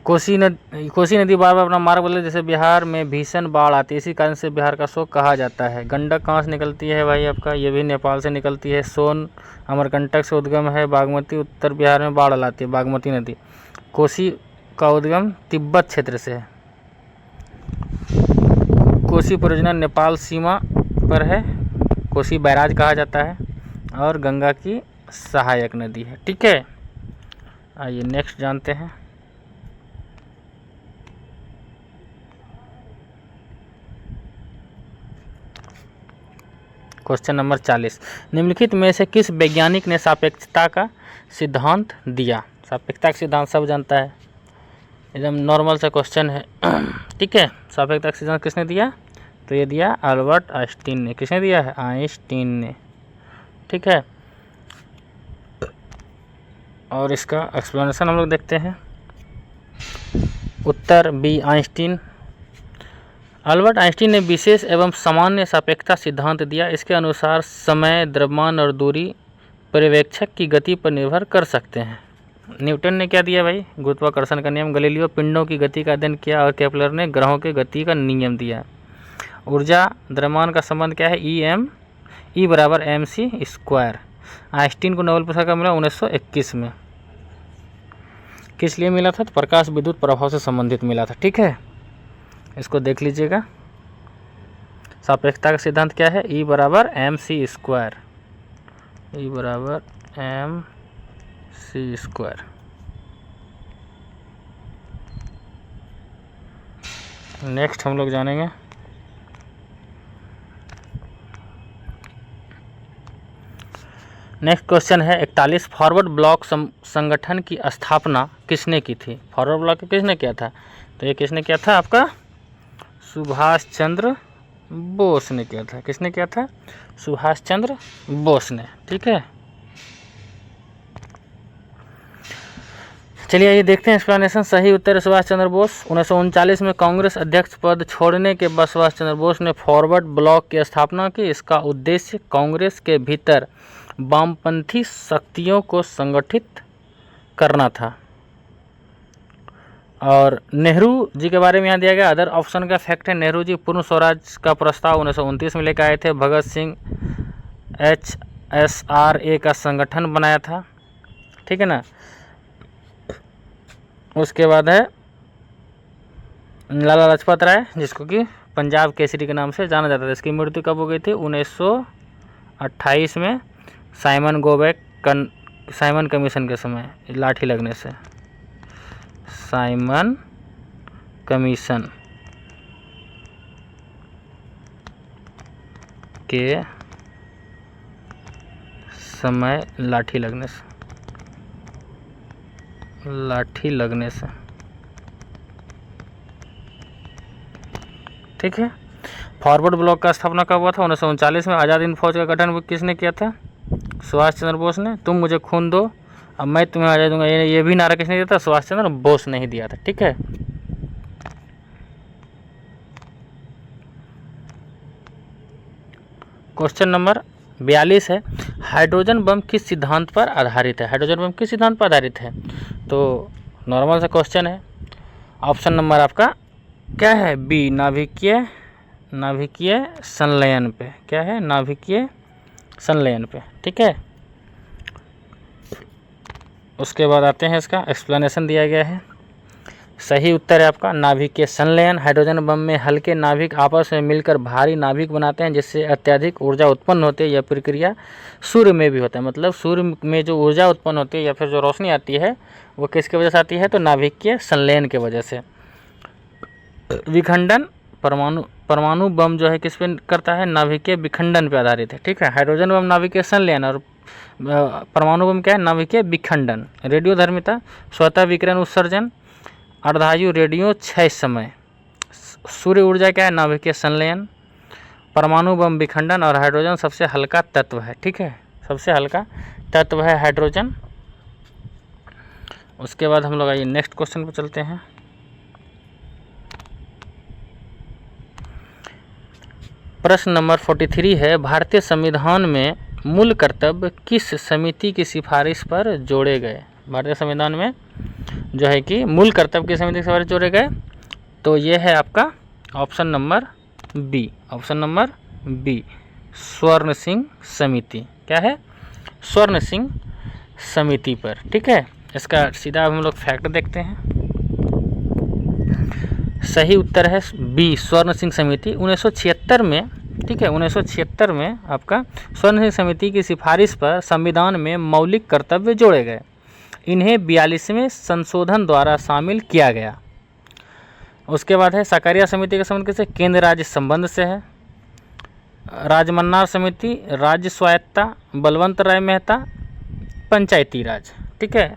कोसी नदी बार बार अपना मार्ग बदले, जैसे बिहार में भीषण बाढ़ आती है, इसी कारण से बिहार का शोक कहा जाता है। गंडक कहाँ से निकलती है भाई आपका? ये भी नेपाल से निकलती है। सोन अमरकंटक से उद्गम है। बागमती उत्तर बिहार में बाढ़ लाती है, बागमती नदी। कोसी का उद्गम तिब्बत क्षेत्र से है। कोसी परियोजना नेपाल सीमा पर है, कोसी बैराज कहा जाता है और गंगा की सहायक नदी है। ठीक है, आइए नेक्स्ट जानते हैं। क्वेश्चन नंबर 40, निम्नलिखित में से किस वैज्ञानिक ने सापेक्षता का सिद्धांत दिया? सापेक्षता का सिद्धांत सब जानता है, एकदम नॉर्मल सा क्वेश्चन है। ठीक है, सापेक्षता का सिद्धांत किसने दिया? तो ये दिया अल्बर्ट आइंस्टीन ने। किसने दिया है? आइंस्टीन ने। ठीक है, और इसका एक्सप्लेनेशन हम लोग देखते हैं। उत्तर बी आइंस्टीन। अल्बर्ट आइंस्टीन ने विशेष एवं सामान्य सापेक्षता सिद्धांत दिया। इसके अनुसार समय, द्रव्यमान और दूरी पर्यवेक्षक की गति पर निर्भर कर सकते हैं। न्यूटन ने क्या दिया भाई? गुरुत्वाकर्षण का नियम। गैलीलियो पिंडों की गति का अध्ययन किया और केपलर ने ग्रहों की गति का नियम दिया। ऊर्जा द्रव्यमान का संबंध क्या है? ई बराबर mc²। आइंस्टीन को नोबेल पुरस्कार मिला 1921 में। किस लिए मिला था? तो प्रकाश विद्युत प्रभाव से संबंधित मिला था। ठीक है, इसको देख लीजिएगा। सापेक्षता का सिद्धांत क्या है? ई बराबर mc²। ई बराबर mc²। नेक्स्ट हम लोग जानेंगे नेक्स्ट क्वेश्चन है 41, फॉरवर्ड ब्लॉक संगठन की स्थापना किसने की थी? फॉरवर्ड ब्लॉक किसने किया था? तो ये किसने किया था? आपका सुभाष चंद्र बोस ने किया था। किसने किया था? सुभाष चंद्र बोस ने। ठीक है, चलिए ये देखते हैं एक्सप्लेनेशन। सही उत्तर है सुभाष चंद्र बोस। 1939 में कांग्रेस अध्यक्ष पद छोड़ने के बाद सुभाष चंद्र बोस ने फॉरवर्ड ब्लॉक की स्थापना की। इसका उद्देश्य कांग्रेस के भीतर वामपंथी शक्तियों को संगठित करना था। और नेहरू जी के बारे में यहाँ दिया गया अदर ऑप्शन का फैक्ट है। नेहरू जी पूर्ण स्वराज का प्रस्ताव 1929 में लेकर आए थे। भगत सिंह HSRA का संगठन बनाया था। ठीक है ना। उसके बाद है लाला लाजपत राय, जिसको कि पंजाब केसरी के नाम से जाना जाता था। इसकी मृत्यु कब हो गई थी? 1928 में साइमन कमीशन के समय, लाठी लगने से। साइमन कमीशन के समय लाठी लगने से। ठीक है, फॉरवर्ड ब्लॉक का स्थापना कब हुआ था? 1939 में। आज़ाद हिंद फौज का गठन किसने किया था? सुभाष चंद्र बोस ने। तुम मुझे खून दो अब मैं तुम्हें आज़ादी दूंगा, ये भी नारा किसने दिया था? सुभाष चंद्र बोस ने ही दिया था। ठीक है, क्वेश्चन नंबर 42 है, हाइड्रोजन बम किस सिद्धांत पर आधारित है? हाइड्रोजन बम किस सिद्धांत पर आधारित है? तो नॉर्मल सा क्वेश्चन है। ऑप्शन नंबर आपका क्या है? बी, नाभिकीय संलयन पे। क्या है? नाभिकीय संलयन पे। ठीक है, उसके बाद आते हैं इसका एक्सप्लेनेशन दिया गया है। सही उत्तर है आपका नाभिकीय संलयन। हाइड्रोजन बम में हल्के नाभिक आपस में मिलकर भारी नाभिक बनाते हैं जिससे अत्यधिक ऊर्जा उत्पन्न होती है। यह प्रक्रिया सूर्य में भी होता है, मतलब सूर्य में जो ऊर्जा उत्पन्न होती है या फिर जो रोशनी आती है वो किसकी वजह से आती है, तो नाभिकीय संलयन की वजह से। विखंडन, परमाणु बम जो है किस पे करता है, नाभिकीय विखंडन पे आधारित है। ठीक है, हाइड्रोजन बम नाभिकीय संलयन और परमाणु बम क्या है, नाभिकीय विखंडन। रेडियोधर्मिता, स्वतः विकिरण उत्सर्जन, अर्धायु रेडियो क्षय समय। सूर्य ऊर्जा क्या है, नाभिकीय संलयन। परमाणु बम विखंडन और हाइड्रोजन सबसे हल्का तत्व है। ठीक है, सबसे हल्का तत्व है हाइड्रोजन। उसके बाद हम लोग आइए नेक्स्ट क्वेश्चन पे चलते हैं। प्रश्न नंबर 43 है, भारतीय संविधान में मूल कर्तव्य किस समिति की सिफारिश पर जोड़े गए। भारतीय संविधान में जो है कि मूल कर्तव्य किस समिति की सिफारिश जोड़े गए, तो ये है आपका option number B. Option number B, Swaran Singh समिति। क्या है, स्वर्ण सिंह समिति पर। ठीक है, इसका सीधा हम लोग फैक्ट देखते हैं। सही उत्तर है बी, स्वर्ण सिंह समिति। 1976 में, ठीक है, 1976 में आपका स्वर्ण सिंह समिति की सिफारिश पर संविधान में मौलिक कर्तव्य जोड़े गए। इन्हें 42वें संशोधन द्वारा शामिल किया गया। उसके बाद है साकारिया समिति का संबंध किससे, केंद्र राज्य संबंध से है। राजमन्नार समिति, राज्य स्वायत्ता, बलवंत राय मेहता, पंचायती राज। ठीक है,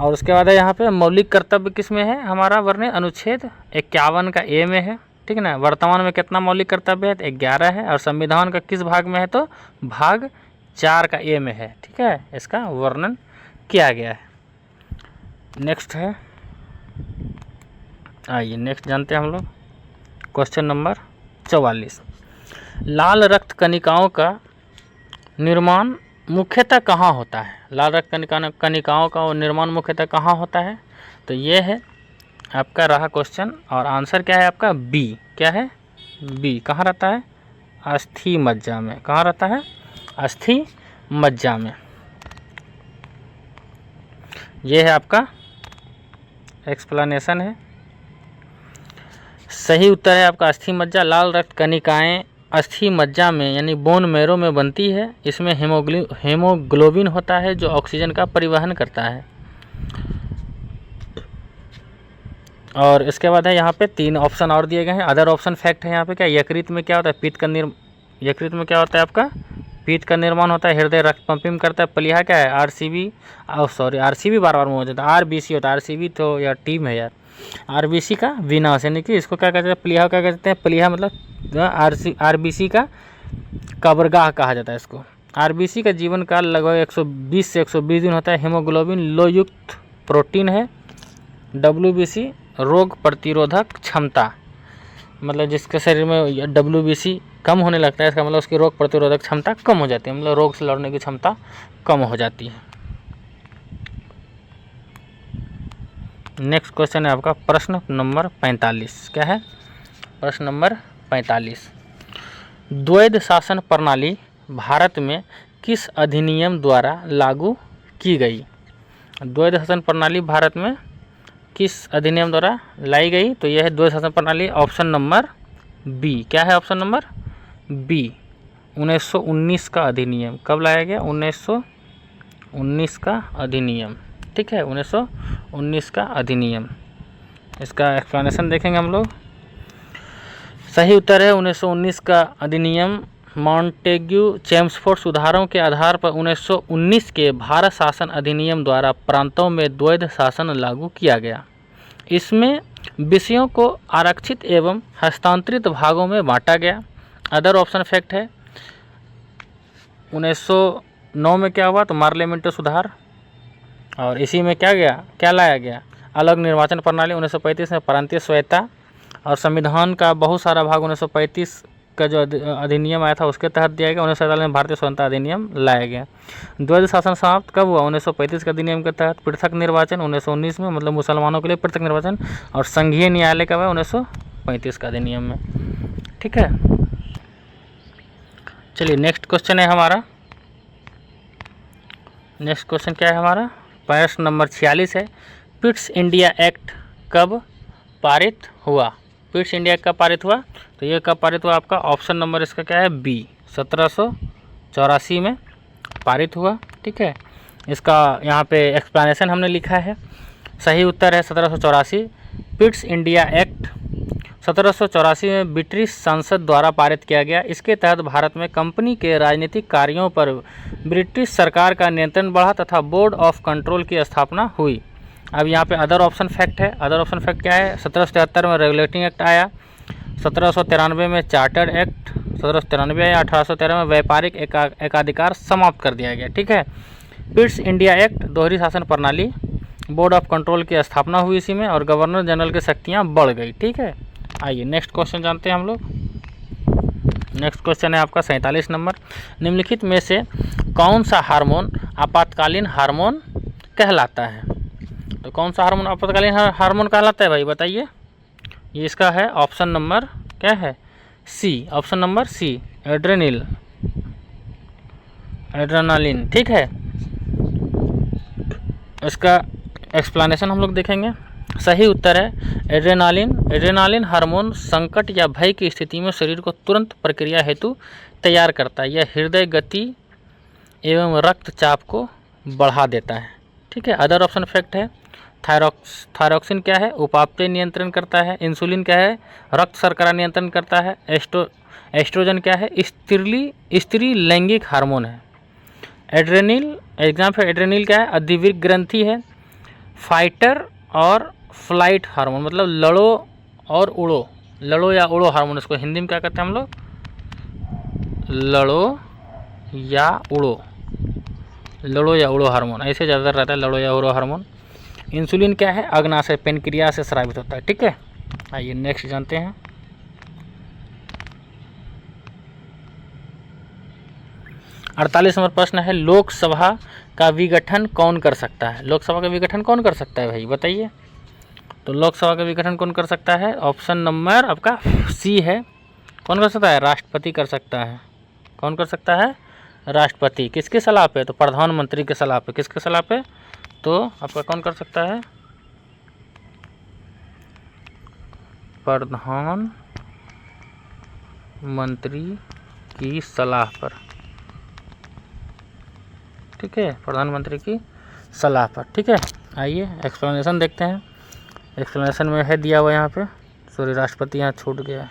और उसके बाद है यहाँ पे मौलिक कर्तव्य किस में है हमारा, वर्णन अनुच्छेद 51 का ए में है। ठीक है ना, वर्तमान में कितना मौलिक कर्तव्य है, तो 11 है। और संविधान का किस भाग में है, तो भाग 4 का ए में है। ठीक है, इसका वर्णन किया गया है। नेक्स्ट है, आइए नेक्स्ट जानते हैं हम लोग क्वेश्चन नंबर 44। लाल रक्त कणिकाओं का निर्माण मुख्यतः कहाँ होता है। लाल रक्त कणिकाओं का निर्माण मुख्यतः कहाँ होता है, तो ये है आपका रहा क्वेश्चन। और आंसर क्या है आपका बी। क्या है, बी। कहाँ रहता है, अस्थि मज्जा में। कहाँ रहता है, अस्थि मज्जा में। ये है आपका एक्सप्लेनेशन है। सही उत्तर है आपका अस्थि मज्जा। लाल रक्त कणिकाएं अस्थि मज्जा में यानी बोन मैरो में बनती है। इसमें हेमोग्लोबिन होता है जो ऑक्सीजन का परिवहन करता है। और इसके बाद है यहाँ पे 3 ऑप्शन और दिए गए हैं। अदर ऑप्शन फैक्ट है यहाँ पे क्या, यकृत में क्या होता है, यकृत में क्या होता है आपका, पित्त का निर्माण होता है। हृदय रक्त पंपिंग करता है। प्लीहा क्या है, आरसीबी बार बार हो जाता है, आरबीसी होता है। आरसीबी तो यार टीम है यार, आरबीसी का विनाश, यानी कि इसको क्या कहते हैं, प्लीहा क्या कहते हैं, प्लीहा मतलब आरबीसी का कब्रगाह कहा जाता है इसको। आरबीसी का जीवन काल लगभग 120 से 120 दिन होता है। हीमोग्लोबिन लो युक्त प्रोटीन है। डब्ल्यूबीसी रोग प्रतिरोधक क्षमता, मतलब जिसके शरीर में डब्ल्यूबीसी कम होने लगता है, इसका मतलब उसकी रोग प्रतिरोधक क्षमता कम हो जाती है, मतलब रोग से लड़ने की क्षमता कम हो जाती है। नेक्स्ट क्वेश्चन है आपका प्रश्न नंबर 45। क्या है, प्रश्न नंबर 45। द्वैध शासन प्रणाली भारत में किस अधिनियम द्वारा लागू की गई। द्वैध शासन प्रणाली भारत में किस अधिनियम द्वारा लाई गई, तो यह है द्वैध शासन प्रणाली ऑप्शन नंबर बी। क्या है ऑप्शन नंबर बी, 1919 का अधिनियम। कब लाया गया, 1919 का अधिनियम। ठीक है, 1919 का अधिनियम। इसका एक्सप्लेनेशन देखेंगे हम लोग। सही उत्तर है 1919 का अधिनियम मॉन्टेग्यू चेम्सफोर्ड सुधारों के आधार पर 1919 के भारत शासन अधिनियम द्वारा प्रांतों में द्वैध शासन लागू किया गया। इसमें विषयों को आरक्षित एवं हस्तांतरित भागों में बांटा गया। अदर ऑप्शन फैक्ट है 1909 में क्या हुआ, तो पार्लियामेंट्री सुधार, और इसी में क्या लाया गया, अलग निर्वाचन प्रणाली। 1935 में प्रांतीय स्वायत्ता, और संविधान का बहुत सारा भाग 1935 का जो अधिनियम आया था उसके तहत दिया गया। 1947 में भारतीय स्वतंत्रता अधिनियम लाया गया। द्वैध शासन समाप्त कब हुआ, 1935 के अधिनियम के तहत। पृथक निर्वाचन 1919 में, मतलब मुसलमानों के लिए पृथक निर्वाचन। और संघीय न्यायालय कब है, 1935 का अधिनियम में। ठीक है, चलिए नेक्स्ट क्वेश्चन है हमारा। नेक्स्ट क्वेश्चन क्या है हमारा, प्रश्न नंबर 46 है। पिट्स इंडिया एक्ट कब पारित हुआ? पिट्स इंडिया कब पारित हुआ? तो ये कब पारित हुआ आपका ऑप्शन नंबर इसका क्या है? बी, 1784 में पारित हुआ। ठीक है, इसका यहाँ पे एक्सप्लेनेशन हमने लिखा है। सही उत्तर है 1784। पिट्स इंडिया एक्ट 1784 में ब्रिटिश संसद द्वारा पारित किया गया। इसके तहत भारत में कंपनी के राजनीतिक कार्यों पर ब्रिटिश सरकार का नियंत्रण बढ़ा तथा बोर्ड ऑफ कंट्रोल की स्थापना हुई। अब यहाँ पे अदर ऑप्शन फैक्ट है। अदर ऑप्शन फैक्ट क्या है? 1773 में रेगुलेटिंग एक्ट आया, 1793 में चार्टर्ड एक्ट 1793 आया, 1813 में व्यापारिक एकाधिकार समाप्त कर दिया गया। ठीक है, पिट्स इंडिया एक्ट दोहरी शासन प्रणाली, बोर्ड ऑफ कंट्रोल की स्थापना हुई इसी में, और गवर्नर जनरल की शक्तियाँ बढ़ गई। ठीक है, आइए नेक्स्ट क्वेश्चन जानते हैं हम लोग। नेक्स्ट क्वेश्चन है आपका 47 नंबर। निम्नलिखित में से कौन सा हार्मोन आपातकालीन हार्मोन कहलाता है? तो कौन सा हार्मोन आपातकालीन हार्मोन कहलाता है भाई बताइए? ये इसका है ऑप्शन नंबर क्या है? सी, ऑप्शन नंबर सी, एड्रेनालिन। ठीक है, इसका एक्सप्लेनेशन हम लोग देखेंगे। सही उत्तर है एड्रेनालिन। एड्रेनालिन हार्मोन संकट या भय की स्थिति में शरीर को तुरंत प्रक्रिया हेतु तैयार करता है। यह हृदय गति एवं रक्तचाप को बढ़ा देता है। ठीक है, अदर ऑप्शन फैक्ट है। थायरॉक्सिन क्या है? उपापचय नियंत्रण करता है। इंसुलिन क्या है? रक्त शर्करा नियंत्रण करता है। एस्ट्रोजन क्या है? स्त्री लैंगिक हार्मोन है। एड्रेनिल, एग्जाम्पल एड्रेनिल क्या है? अधिवृक्क ग्रंथि है। फाइटर और फ्लाइट हार्मोन मतलब लड़ो और उड़ो, लड़ो या उड़ो हार्मोन, इसको हिंदी में क्या कहते हैं हम लोग? लड़ो या उड़ो, लड़ो या उड़ो हार्मोन, ऐसे ज़्यादातर रहता है लड़ो या उड़ो हार्मोन। इंसुलिन क्या है? अग्नाशय पेनक्रिया से स्रावित होता है। ठीक है, आइए नेक्स्ट जानते हैं। अड़तालीस नंबर प्रश्न है, लोकसभा का विघटन कौन कर सकता है? लोकसभा का विघटन कौन कर सकता है भाई बताइए? तो लोकसभा का विघटन कौन कर सकता है? ऑप्शन नंबर आपका सी है। कौन कर सकता है? राष्ट्रपति कर सकता है। कौन कर सकता है? राष्ट्रपति। किसके सलाह पे? तो प्रधानमंत्री के सलाह पे। किसके सलाह पे? तो आपका कौन कर सकता है? प्रधानमंत्री की सलाह पर। ठीक है, प्रधानमंत्री की सलाह पर। ठीक है, आइए एक्सप्लेनेशन देखते हैं। एक्सप्लेनेशन में है दिया हुआ यहाँ पे, सॉरी राष्ट्रपति यहाँ छूट गया है।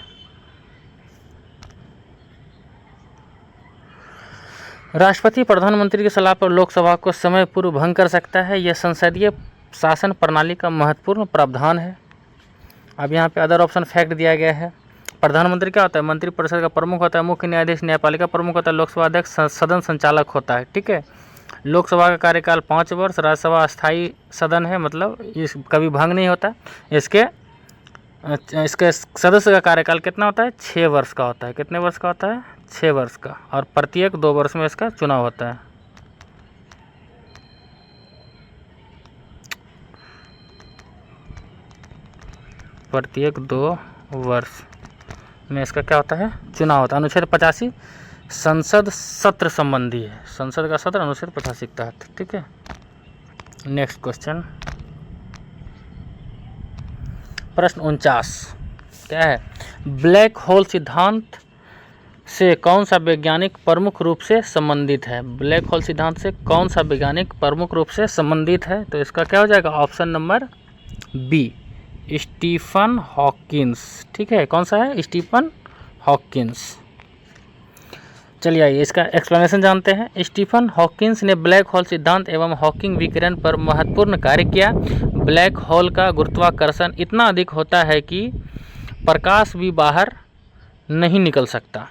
राष्ट्रपति प्रधानमंत्री की सलाह पर लोकसभा को समय पूर्व भंग कर सकता है। यह संसदीय शासन प्रणाली का महत्वपूर्ण प्रावधान है। अब यहाँ पे अदर ऑप्शन फैक्ट दिया गया है। प्रधानमंत्री क्या होता है? मंत्रिपरिषद का प्रमुख होता है। मुख्य न्यायाधीश न्यायपालिका प्रमुख होता है। लोकसभा अध्यक्ष सदन संचालक होता है। ठीक है, लोकसभा का कार्यकाल 5 वर्ष। राज्यसभा अस्थायी सदन है, मतलब इस कभी भंग नहीं होता। इसके सदस्य का कार्यकाल कितना होता है? 6 वर्ष का होता है। कितने वर्ष का होता है? 6 वर्ष का, और प्रत्येक 2 वर्ष में इसका चुनाव होता है। प्रत्येक 2 वर्ष में इसका क्या होता है? चुनाव होता है। अनुच्छेद 85 संसद सत्र संबंधी है। संसद का सत्र अनुच्छेद 85 के तहत। ठीक है, नेक्स्ट क्वेश्चन प्रश्न 49 क्या है? ब्लैक होल सिद्धांत से कौन सा वैज्ञानिक प्रमुख रूप से संबंधित है? ब्लैक होल सिद्धांत से कौन सा वैज्ञानिक प्रमुख रूप से संबंधित है? तो इसका क्या हो जाएगा? Option number B, Stephen Hawkins. ठीक है, कौन सा है? Stephen Hawkins. चलिए आइए इसका एक्सप्लेनेशन जानते हैं। स्टीफन हॉकिंस ने ब्लैक होल सिद्धांत एवं हॉकिंग विकिरण पर महत्वपूर्ण कार्य किया। ब्लैक होल का गुरुत्वाकर्षण इतना अधिक होता है कि प्रकाश भी बाहर नहीं निकल सकता।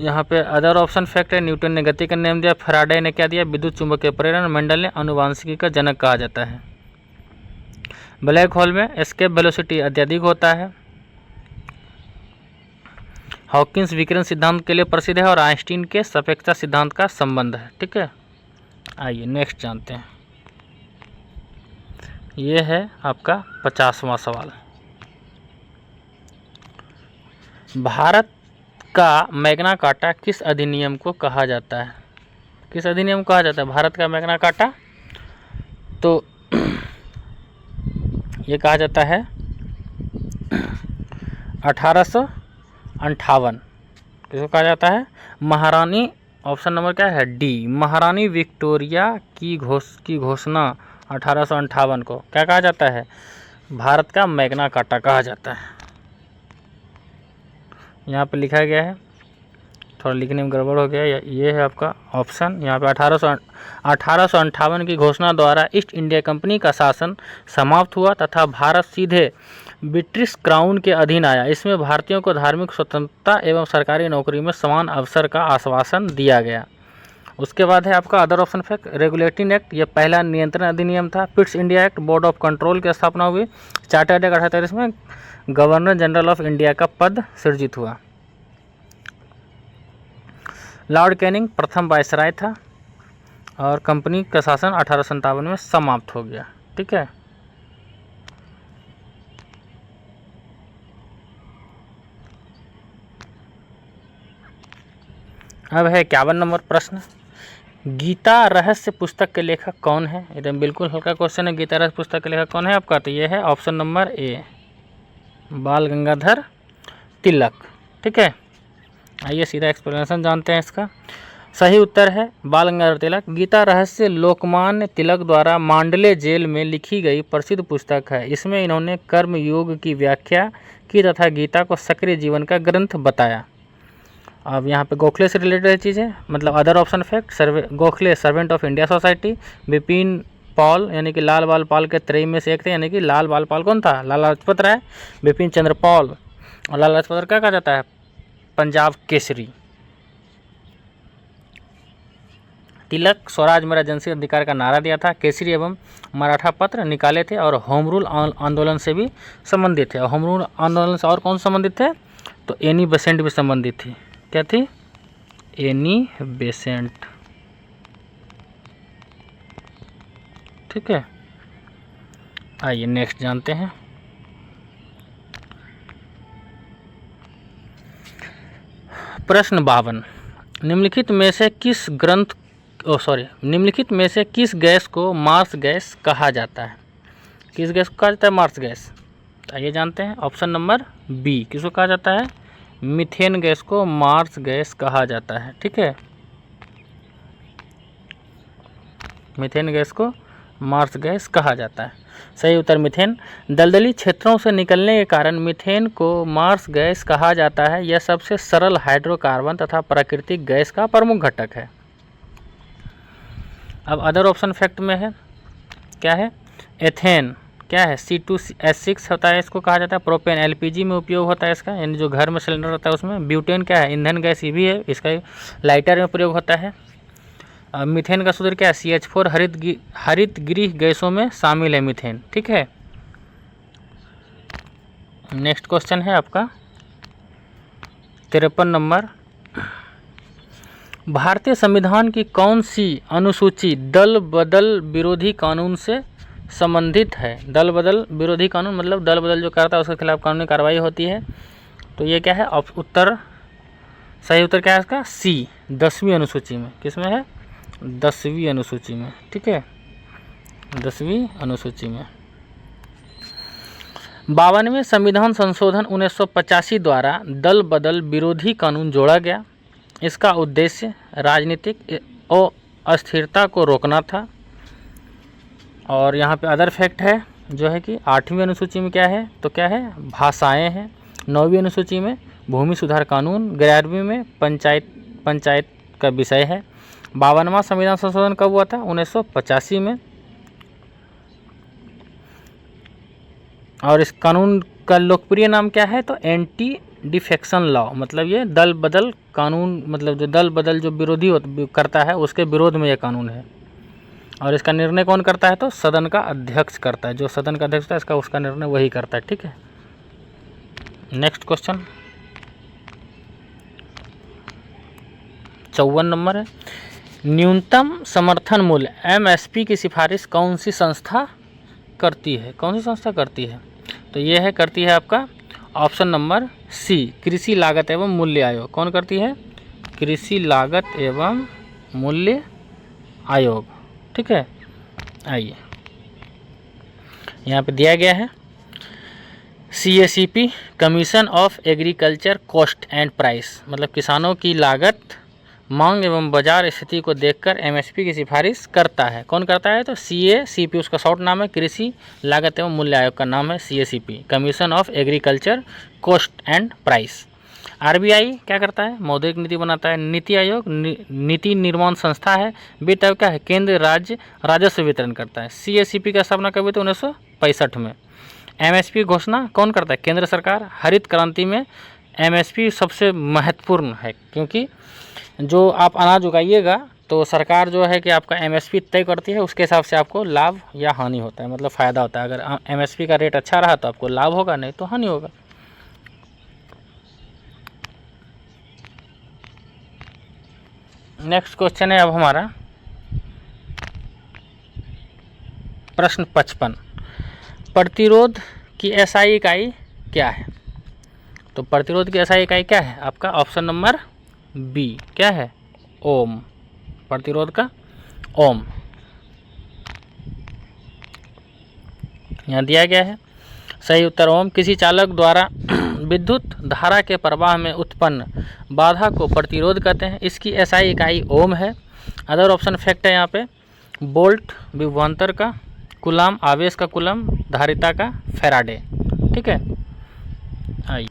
यहाँ पे अदर ऑप्शन फैक्ट है। न्यूटन ने गति का नियम दिया। फैराडे ने क्या दिया? विद्युत चुंबकीय प्रेरण। मेंडल ने आनुवांशिकी का जनक कहा जाता है। ब्लैक होल में एस्केप वेलोसिटी अत्यधिक होता है। हॉकिंस विकिरण सिद्धांत के लिए प्रसिद्ध है और आइंस्टीन के सापेक्षता सिद्धांत का संबंध है। ठीक है, आइए नेक्स्ट जानते हैं। ये है आपका 50वां सवाल। भारत का मैग्ना कार्टा किस अधिनियम को कहा जाता है? किस अधिनियम को कहा जाता है भारत का मैग्ना कार्टा? तो ये कहा जाता है 1858। किसको कहा जाता है? महारानी, ऑप्शन नंबर क्या है? डी, महारानी विक्टोरिया की घोषणा 1858 को क्या कहा जाता है? भारत का मैग्ना कार्टा कहा जाता है। यहाँ पे लिखा गया है, थोड़ा लिखने में गड़बड़ हो गया, ये है आपका ऑप्शन। यहाँ पे 1858 की घोषणा द्वारा ईस्ट इंडिया कंपनी का शासन समाप्त हुआ तथा भारत सीधे ब्रिटिश क्राउन के अधीन आया। इसमें भारतीयों को धार्मिक स्वतंत्रता एवं सरकारी नौकरी में समान अवसर का आश्वासन दिया गया। उसके बाद है आपका other option fact, regulating act, ये पहला नियंत्रण अधिनियम था। Pitt's India act, board of control की स्थापना हुई। चार्टर्ड एक्ट 1833 में गवर्नर जनरल ऑफ इंडिया का पद सृजित हुआ। लॉर्ड कैनिंग प्रथम वायसराय था और कंपनी का शासन 1857 में समाप्त हो गया। ठीक है, अब है 51 नंबर प्रश्न, गीता रहस्य पुस्तक के लेखक कौन है? एकदम बिल्कुल हल्का क्वेश्चन है। गीता रहस्य पुस्तक के लेखक कौन है आपका? तो ये है ऑप्शन नंबर ए, बाल गंगाधर तिलक। ठीक है, आइए सीधा एक्सप्लेनेशन जानते हैं इसका। सही उत्तर है बाल गंगाधर तिलक। गीता रहस्य लोकमान्य तिलक द्वारा मांडले जेल में लिखी गई प्रसिद्ध पुस्तक है। इसमें इन्होंने कर्म योग की व्याख्या की तथा गीता को सक्रिय जीवन का ग्रंथ बताया। अब यहाँ पे गोखले से रिलेटेड चीज़ है, मतलब other option fact, Gokhale servant of India society. Bipin Paul यानी कि लाल बाल पाल के त्रयी में से एक थे, यानी कि लाल बाल पाल कौन था? लाला लाजपत राय, बिपिन चंद्र पॉल। और लाला लाजपत राय क्या कहा जाता है? पंजाब केसरी। तिलक स्वराज मेरा जनसी अधिकार का नारा दिया था। केसरी एवं मराठा पत्र निकाले थे और होम रूल आंदोलन से भी संबंधित थे। और होम रूल आंदोलन से और कौन संबंधित थे? तो एनी बेसेंट भी संबंधित थी। क्या थी? Annie Besant. ठीक है, आइए नेक्स्ट जानते हैं। प्रश्न 52, निम्नलिखित में से किस गैस को मार्स गैस कहा जाता है? किस गैस को कहा जाता है मार्स गैस? आइए जानते हैं। ऑप्शन नंबर बी, किसको कहा जाता है? मीथेन गैस को मार्स गैस कहा जाता है। ठीक है, मीथेन गैस को मार्स गैस कहा जाता है। सही उत्तर मीथेन। दलदली क्षेत्रों से निकलने के कारण मीथेन को मार्स गैस कहा जाता है। यह सबसे सरल हाइड्रोकार्बन तथा प्राकृतिक गैस का प्रमुख घटक है। अब अदर ऑप्शन फैक्ट में है, क्या है? एथेन क्या है? C2H6 होता है, इसको कहा जाता है। प्रोपेन LPG में उपयोग होता है इसका, यानी जो घर में सिलेंडर होता है उसमें। ब्यूटेन क्या है? ईंधन गैस, ये भी है, इसका लाइटर में प्रयोग होता है। मीथेन का सूत्र क्या है? CH4 हरित गृह गैसों में शामिल है मीथेन। ठीक है, नेक्स्ट क्वेश्चन है आपका 53 नंबर, भारतीय संविधान की कौन सी अनुसूची दल बदल विरोधी कानून से संबंधित है? दल बदल विरोधी कानून मतलब दल बदल जो करता है उसके खिलाफ कानूनी कार्रवाई होती है। तो ये क्या है? उत्तर, सही उत्तर क्या है इसका? सी, 10वीं अनुसूची में। किसमें है? 10वीं अनुसूची में। ठीक है, 10वीं अनुसूची में। 52वें संविधान संशोधन 1985 द्वारा दल बदल विरोधी कानून जोड़ा गया। इसका उद्देश्य राजनीतिक अस्थिरता को रोकना था। और यहाँ पे अदर फैक्ट है जो है कि 8वीं अनुसूची में क्या है? तो क्या है? भाषाएं हैं। 9वीं अनुसूची में भूमि सुधार कानून। 11वीं में पंचायत का विषय है। 52वां संविधान संशोधन कब हुआ था? 1985 में। और इस कानून का लोकप्रिय नाम क्या है? तो एंटी डिफेक्शन लॉ, मतलब ये दल बदल कानून, मतलब जो दल बदल जो विरोधी करता है उसके विरोध में ये कानून है। और इसका निर्णय कौन करता है? तो सदन का अध्यक्ष करता है। जो सदन का अध्यक्ष होता है इसका उसका निर्णय वही करता है। ठीक है, नेक्स्ट क्वेश्चन 54 नंबर है, न्यूनतम समर्थन मूल्य MSP की सिफारिश कौन सी संस्था करती है? कौन सी संस्था करती है? तो ये है, करती है आपका ऑप्शन नंबर सी, कृषि लागत एवं मूल्य आयोग। कौन करती है? कृषि लागत एवं मूल्य आयोग। ठीक है, आइए यहाँ पे दिया गया है CACP commission of agriculture cost and price, मतलब किसानों की लागत, मांग एवं बाजार स्थिति को देखकर MSP की सिफारिश करता है। कौन करता है? तो CACP उसका शॉर्ट नाम है, कृषि लागत एवं मूल्य आयोग का नाम है CACP, commission of agriculture cost and price. RBI क्या करता है? मौद्रिक नीति बनाता है। नीति आयोग नीति निर्माण संस्था है। वित्त आयोग क्या है? केंद्र राज्य राजस्व वितरण करता है। CACP का स्थापना कब हुई थी? 1965 में। MSP घोषणा कौन करता है? केंद्र सरकार। हरित क्रांति में MSP सबसे महत्वपूर्ण है, क्योंकि जो आप अनाज उगाइएगा तो सरकार जो है कि आपका MSP तय करती है, उसके हिसाब से आपको लाभ या हानि होता है, मतलब फ़ायदा होता है। अगर MSP का रेट अच्छा रहा तो आपको लाभ होगा, नहीं तो हानि होगा। नेक्स्ट क्वेश्चन है अब हमारा प्रश्न 55, प्रतिरोध की SI इकाई क्या है? तो प्रतिरोध की SI इकाई क्या है आपका? ऑप्शन नंबर B क्या है? ओम। प्रतिरोध का ओम यहाँ दिया गया है। सही उत्तर ओम। किसी चालक द्वारा विद्युत धारा के प्रवाह में उत्पन्न बाधा को प्रतिरोध कहते हैं, इसकी SI इकाई ओम है। अदर ऑप्शन फैक्ट है यहाँ पे, बोल्ट विभवांतर का, कूलम आवेश का कूलम, धारिता का फैराडे। ठीक है, आइए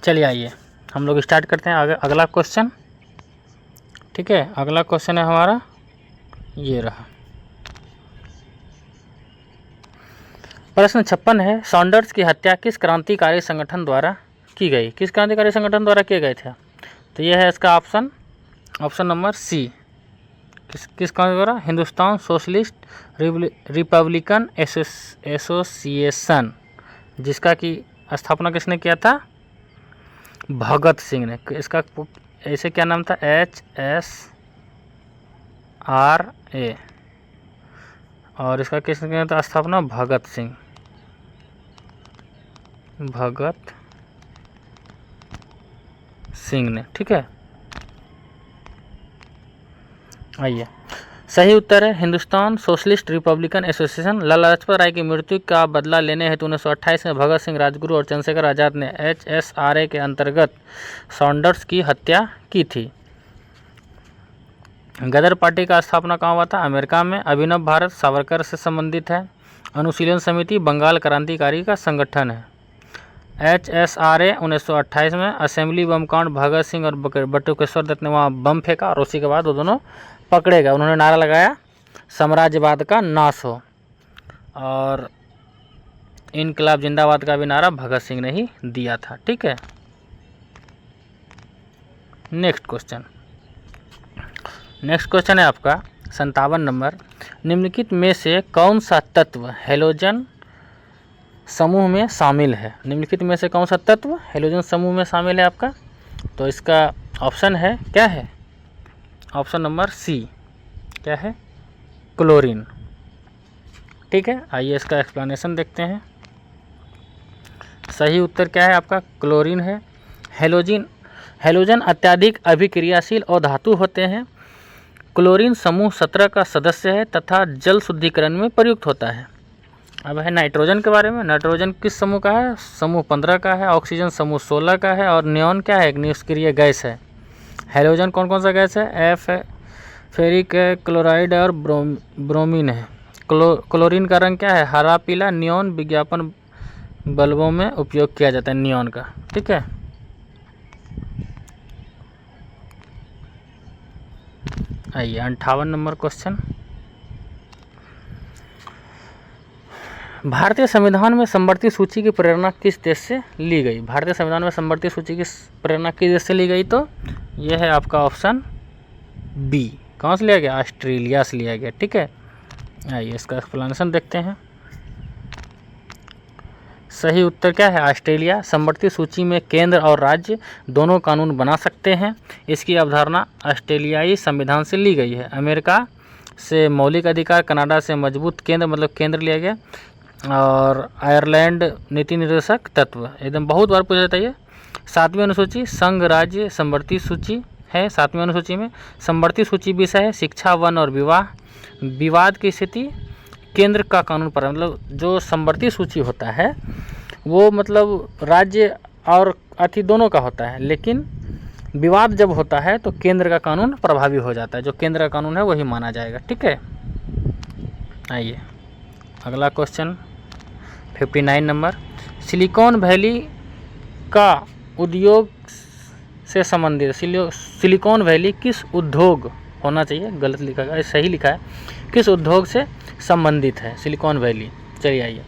चलिए आइए हम लोग स्टार्ट करते हैं आगे अगला क्वेश्चन। ठीक है, अगला क्वेश्चन है हमारा ये रहा। प्रश्न 56 है, सॉन्डर्स की हत्या किस क्रांतिकारी संगठन द्वारा की गई? किस क्रांतिकारी संगठन द्वारा किए गए थे? तो यह है इसका ऑप्शन नंबर C। किस क्रांति द्वारा? हिंदुस्तान सोशलिस्ट रिपब्लिकन एसोसिएशन, जिसका की स्थापना किसने किया था? भगत सिंह ने। इसका ऐसे क्या नाम था? HSRA, और इसका किसने किया था स्थापना? भगत सिंह ने। ठीक है, आइए सही उत्तर है Hindustan socialist Republican association. Lala Lajpat Rai की मृत्यु का बदला लेने हेतु 1928 में भगत सिंह, राजगुरु और चंद्रशेखर आज़ाद ने HSRA के अंतर्गत सॉन्डर्स की हत्या की थी। गदर पार्टी का स्थापना कहाँ हुआ था? अमेरिका में। अभिनव भारत सावरकर से संबंधित है। अनुशीलन समिति बंगाल क्रांतिकारी का संगठन है। HSRA 1928 में। असेंबली बम कांड, भगत सिंह और बटुकेश्वर दत्त ने वहाँ बम फेंका और उसी के बाद वो दोनों पकड़े गए। उन्होंने नारा लगाया साम्राज्यवाद का नाश हो, और इनकलाब जिंदाबाद का भी नारा भगत सिंह ने ही दिया था। ठीक है, नेक्स्ट क्वेश्चन है आपका 57 नंबर। निम्नलिखित में से कौन सा तत्व हैलोजन समूह में शामिल है? निम्नलिखित में से कौन सा तत्व हैलोजन समूह में शामिल है आपका? तो इसका ऑप्शन है क्या है? ऑप्शन नंबर C क्या है? क्लोरीन। ठीक है, आइए इसका एक्सप्लेनेशन देखते हैं। सही उत्तर क्या है आपका? क्लोरीन है। हैलोजन अत्यधिक अभिक्रियाशील और धातु होते हैं। क्लोरीन समूह 17 का सदस्य है तथा जल शुद्धिकरण में प्रयुक्त होता है। अब है नाइट्रोजन के बारे में। नाइट्रोजन किस समूह का है? समूह 15 का है। ऑक्सीजन समूह 16 का है, और नियॉन क्या है? एक निष्क्रिय गैस है। हैलोजन कौन कौन सा गैस है? फेरिक है, क्लोराइड और ब्रोमीन है। क्लोरीन का रंग क्या है? हरा पीला। नियॉन विज्ञापन बल्बों में उपयोग किया जाता है नियॉन का। ठीक है, आइए 58 नंबर क्वेश्चन। भारतीय संविधान में समवर्ती सूची की प्रेरणा किस देश से ली गई? भारतीय संविधान में समवर्ती सूची की प्रेरणा किस देश से ली गई? तो यह है आपका ऑप्शन B। कहाँ से लिया गया? ऑस्ट्रेलिया से लिया गया। ठीक है, आइए इसका एक्सप्लेनेशन देखते हैं। सही उत्तर क्या है? ऑस्ट्रेलिया। समवर्ती सूची में केंद्र और राज्य दोनों कानून बना सकते हैं। इसकी अवधारणा ऑस्ट्रेलियाई संविधान से ली गई है। अमेरिका से मौलिक अधिकार, कनाडा से मजबूत केंद्र, मतलब केंद्र लिया गया, और आयरलैंड नीति निर्देशक तत्व। एकदम बहुत बार पूछा जाता है ये। 7वीं अनुसूची संघ राज्य समवर्ती सूची है। 7वीं अनुसूची में समवर्ती सूची विषय है शिक्षा, वन और विवाह, विवाद की स्थिति, केंद्र का कानून पर, मतलब जो समवर्ती सूची होता है वो मतलब राज्य और अति दोनों का होता है, लेकिन विवाद जब होता है तो केंद्र का कानून प्रभावी हो जाता है, जो केंद्र का कानून है वही माना जाएगा। ठीक है, आइए अगला क्वेश्चन 59 नंबर, सिलिकॉन वैली का उद्योग से संबंधित, सिलिकॉन वैली किस उद्योग होना चाहिए, गलत लिखा है, सही लिखा है, किस उद्योग से संबंधित है सिलिकॉन वैली। चलिए आइए,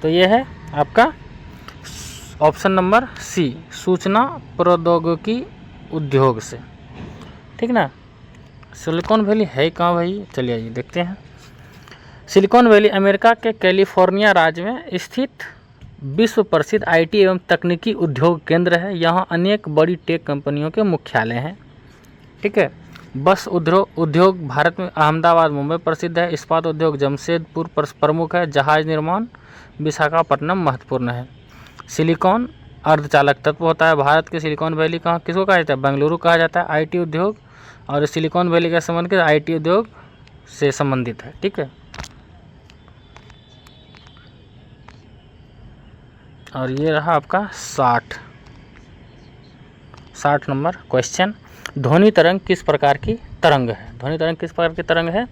तो ये है आपका ऑप्शन नंबर सी, सूचना प्रौद्योगिकी उद्योग से। ठीक ना, सिलिकॉन वैली है कहाँ भाई, चलिए आइए देखते हैं। सिलिकॉन वैली अमेरिका के कैलिफोर्निया राज्य में स्थित विश्व प्रसिद्ध आईटी एवं तकनीकी उद्योग केंद्र है। यहाँ अनेक बड़ी टेक कंपनियों के मुख्यालय हैं। ठीक है, बस उद्योग भारत में अहमदाबाद मुंबई प्रसिद्ध है। इस्पात उद्योग जमशेदपुर प्रमुख है। जहाज निर्माण विशाखापट्टनम महत्वपूर्ण है। सिलिकॉन अर्धचालक तत्व होता है। भारत के सिलिकॉन वैली कहाँ किसको कहा जाता है, बेंगलुरु कहा जाता है आईटी उद्योग, और सिलिकॉन वैली का संबंध किस आईटी उद्योग से संबंधित है। ठीक है, और ये रहा आपका 60 नंबर क्वेश्चन, ध्वनि तरंग किस प्रकार की तरंग है। ध्वनि तरंग किस प्रकार की तरंग है,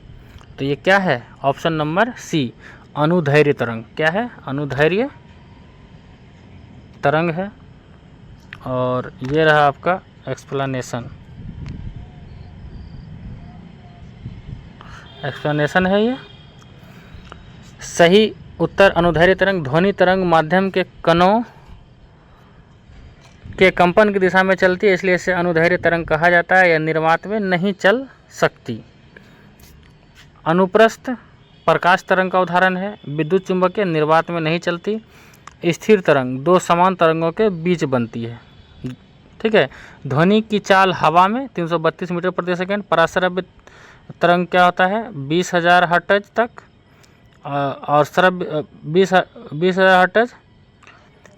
तो ये क्या है, ऑप्शन नंबर सी, अनुदैर्घ्य तरंग। क्या है, अनुदैर्घ्य तरंग है। और ये रहा आपका एक्सप्लेनेशन है। ये सही उत्तर अनुदैर्घ्य तरंग ध्वनि तरंग माध्यम के कणों के कंपन की दिशा में चलती है, इसलिए इसे अनुदैर्घ्य तरंग कहा जाता है। यह निर्वात में नहीं चल सकती। अनुप्रस्थ प्रकाश तरंग का उदाहरण है। विद्युत चुंबकीय निर्वात में नहीं चलती। स्थिर तरंग दो समान तरंगों के बीच बनती है। ठीक है, ध्वनि की चाल हवा में 332 मीटर प्रति सेकंड। पराश्रव्य तरंग क्या होता है, 20,000 हर्ट्ज तक, और श्रव्य 20,000 हर्ट्ज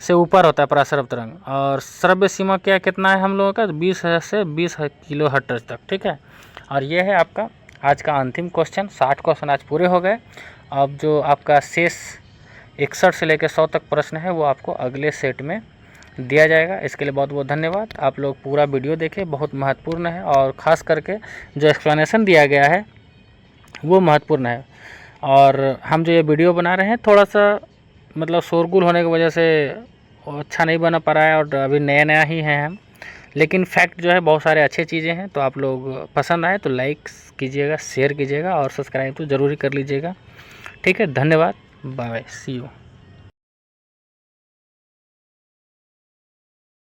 से ऊपर होता है पराश्रव्य तरंग। और श्रव्य सीमा क्या कितना है हम लोगों का, 20,000 से 20 किलो हर्ट्ज तक। ठीक है, और ये है आपका आज का अंतिम क्वेश्चन। 60 क्वेश्चन आज पूरे हो गए। अब जो आपका शेष 61 से लेकर 100 तक प्रश्न है वो आपको अगले सेट में दिया जाएगा। इसके लिए बहुत बहुत धन्यवाद। आप लोग पूरा वीडियो देखें, बहुत महत्वपूर्ण है, और ख़ास करके जो एक्सप्लेनेशन दिया गया है वो महत्वपूर्ण है। और हम जो ये वीडियो बना रहे हैं थोड़ा सा मतलब शोरगुल होने की वजह से अच्छा नहीं बना पा रहा है, और अभी नया ही हैं हम, लेकिन फैक्ट जो है बहुत सारे अच्छे चीज़ें हैं। तो आप लोग पसंद आए तो लाइक कीजिएगा, शेयर कीजिएगा, और सब्सक्राइब तो ज़रूरी कर लीजिएगा। ठीक है, धन्यवाद, बाय, सी यू।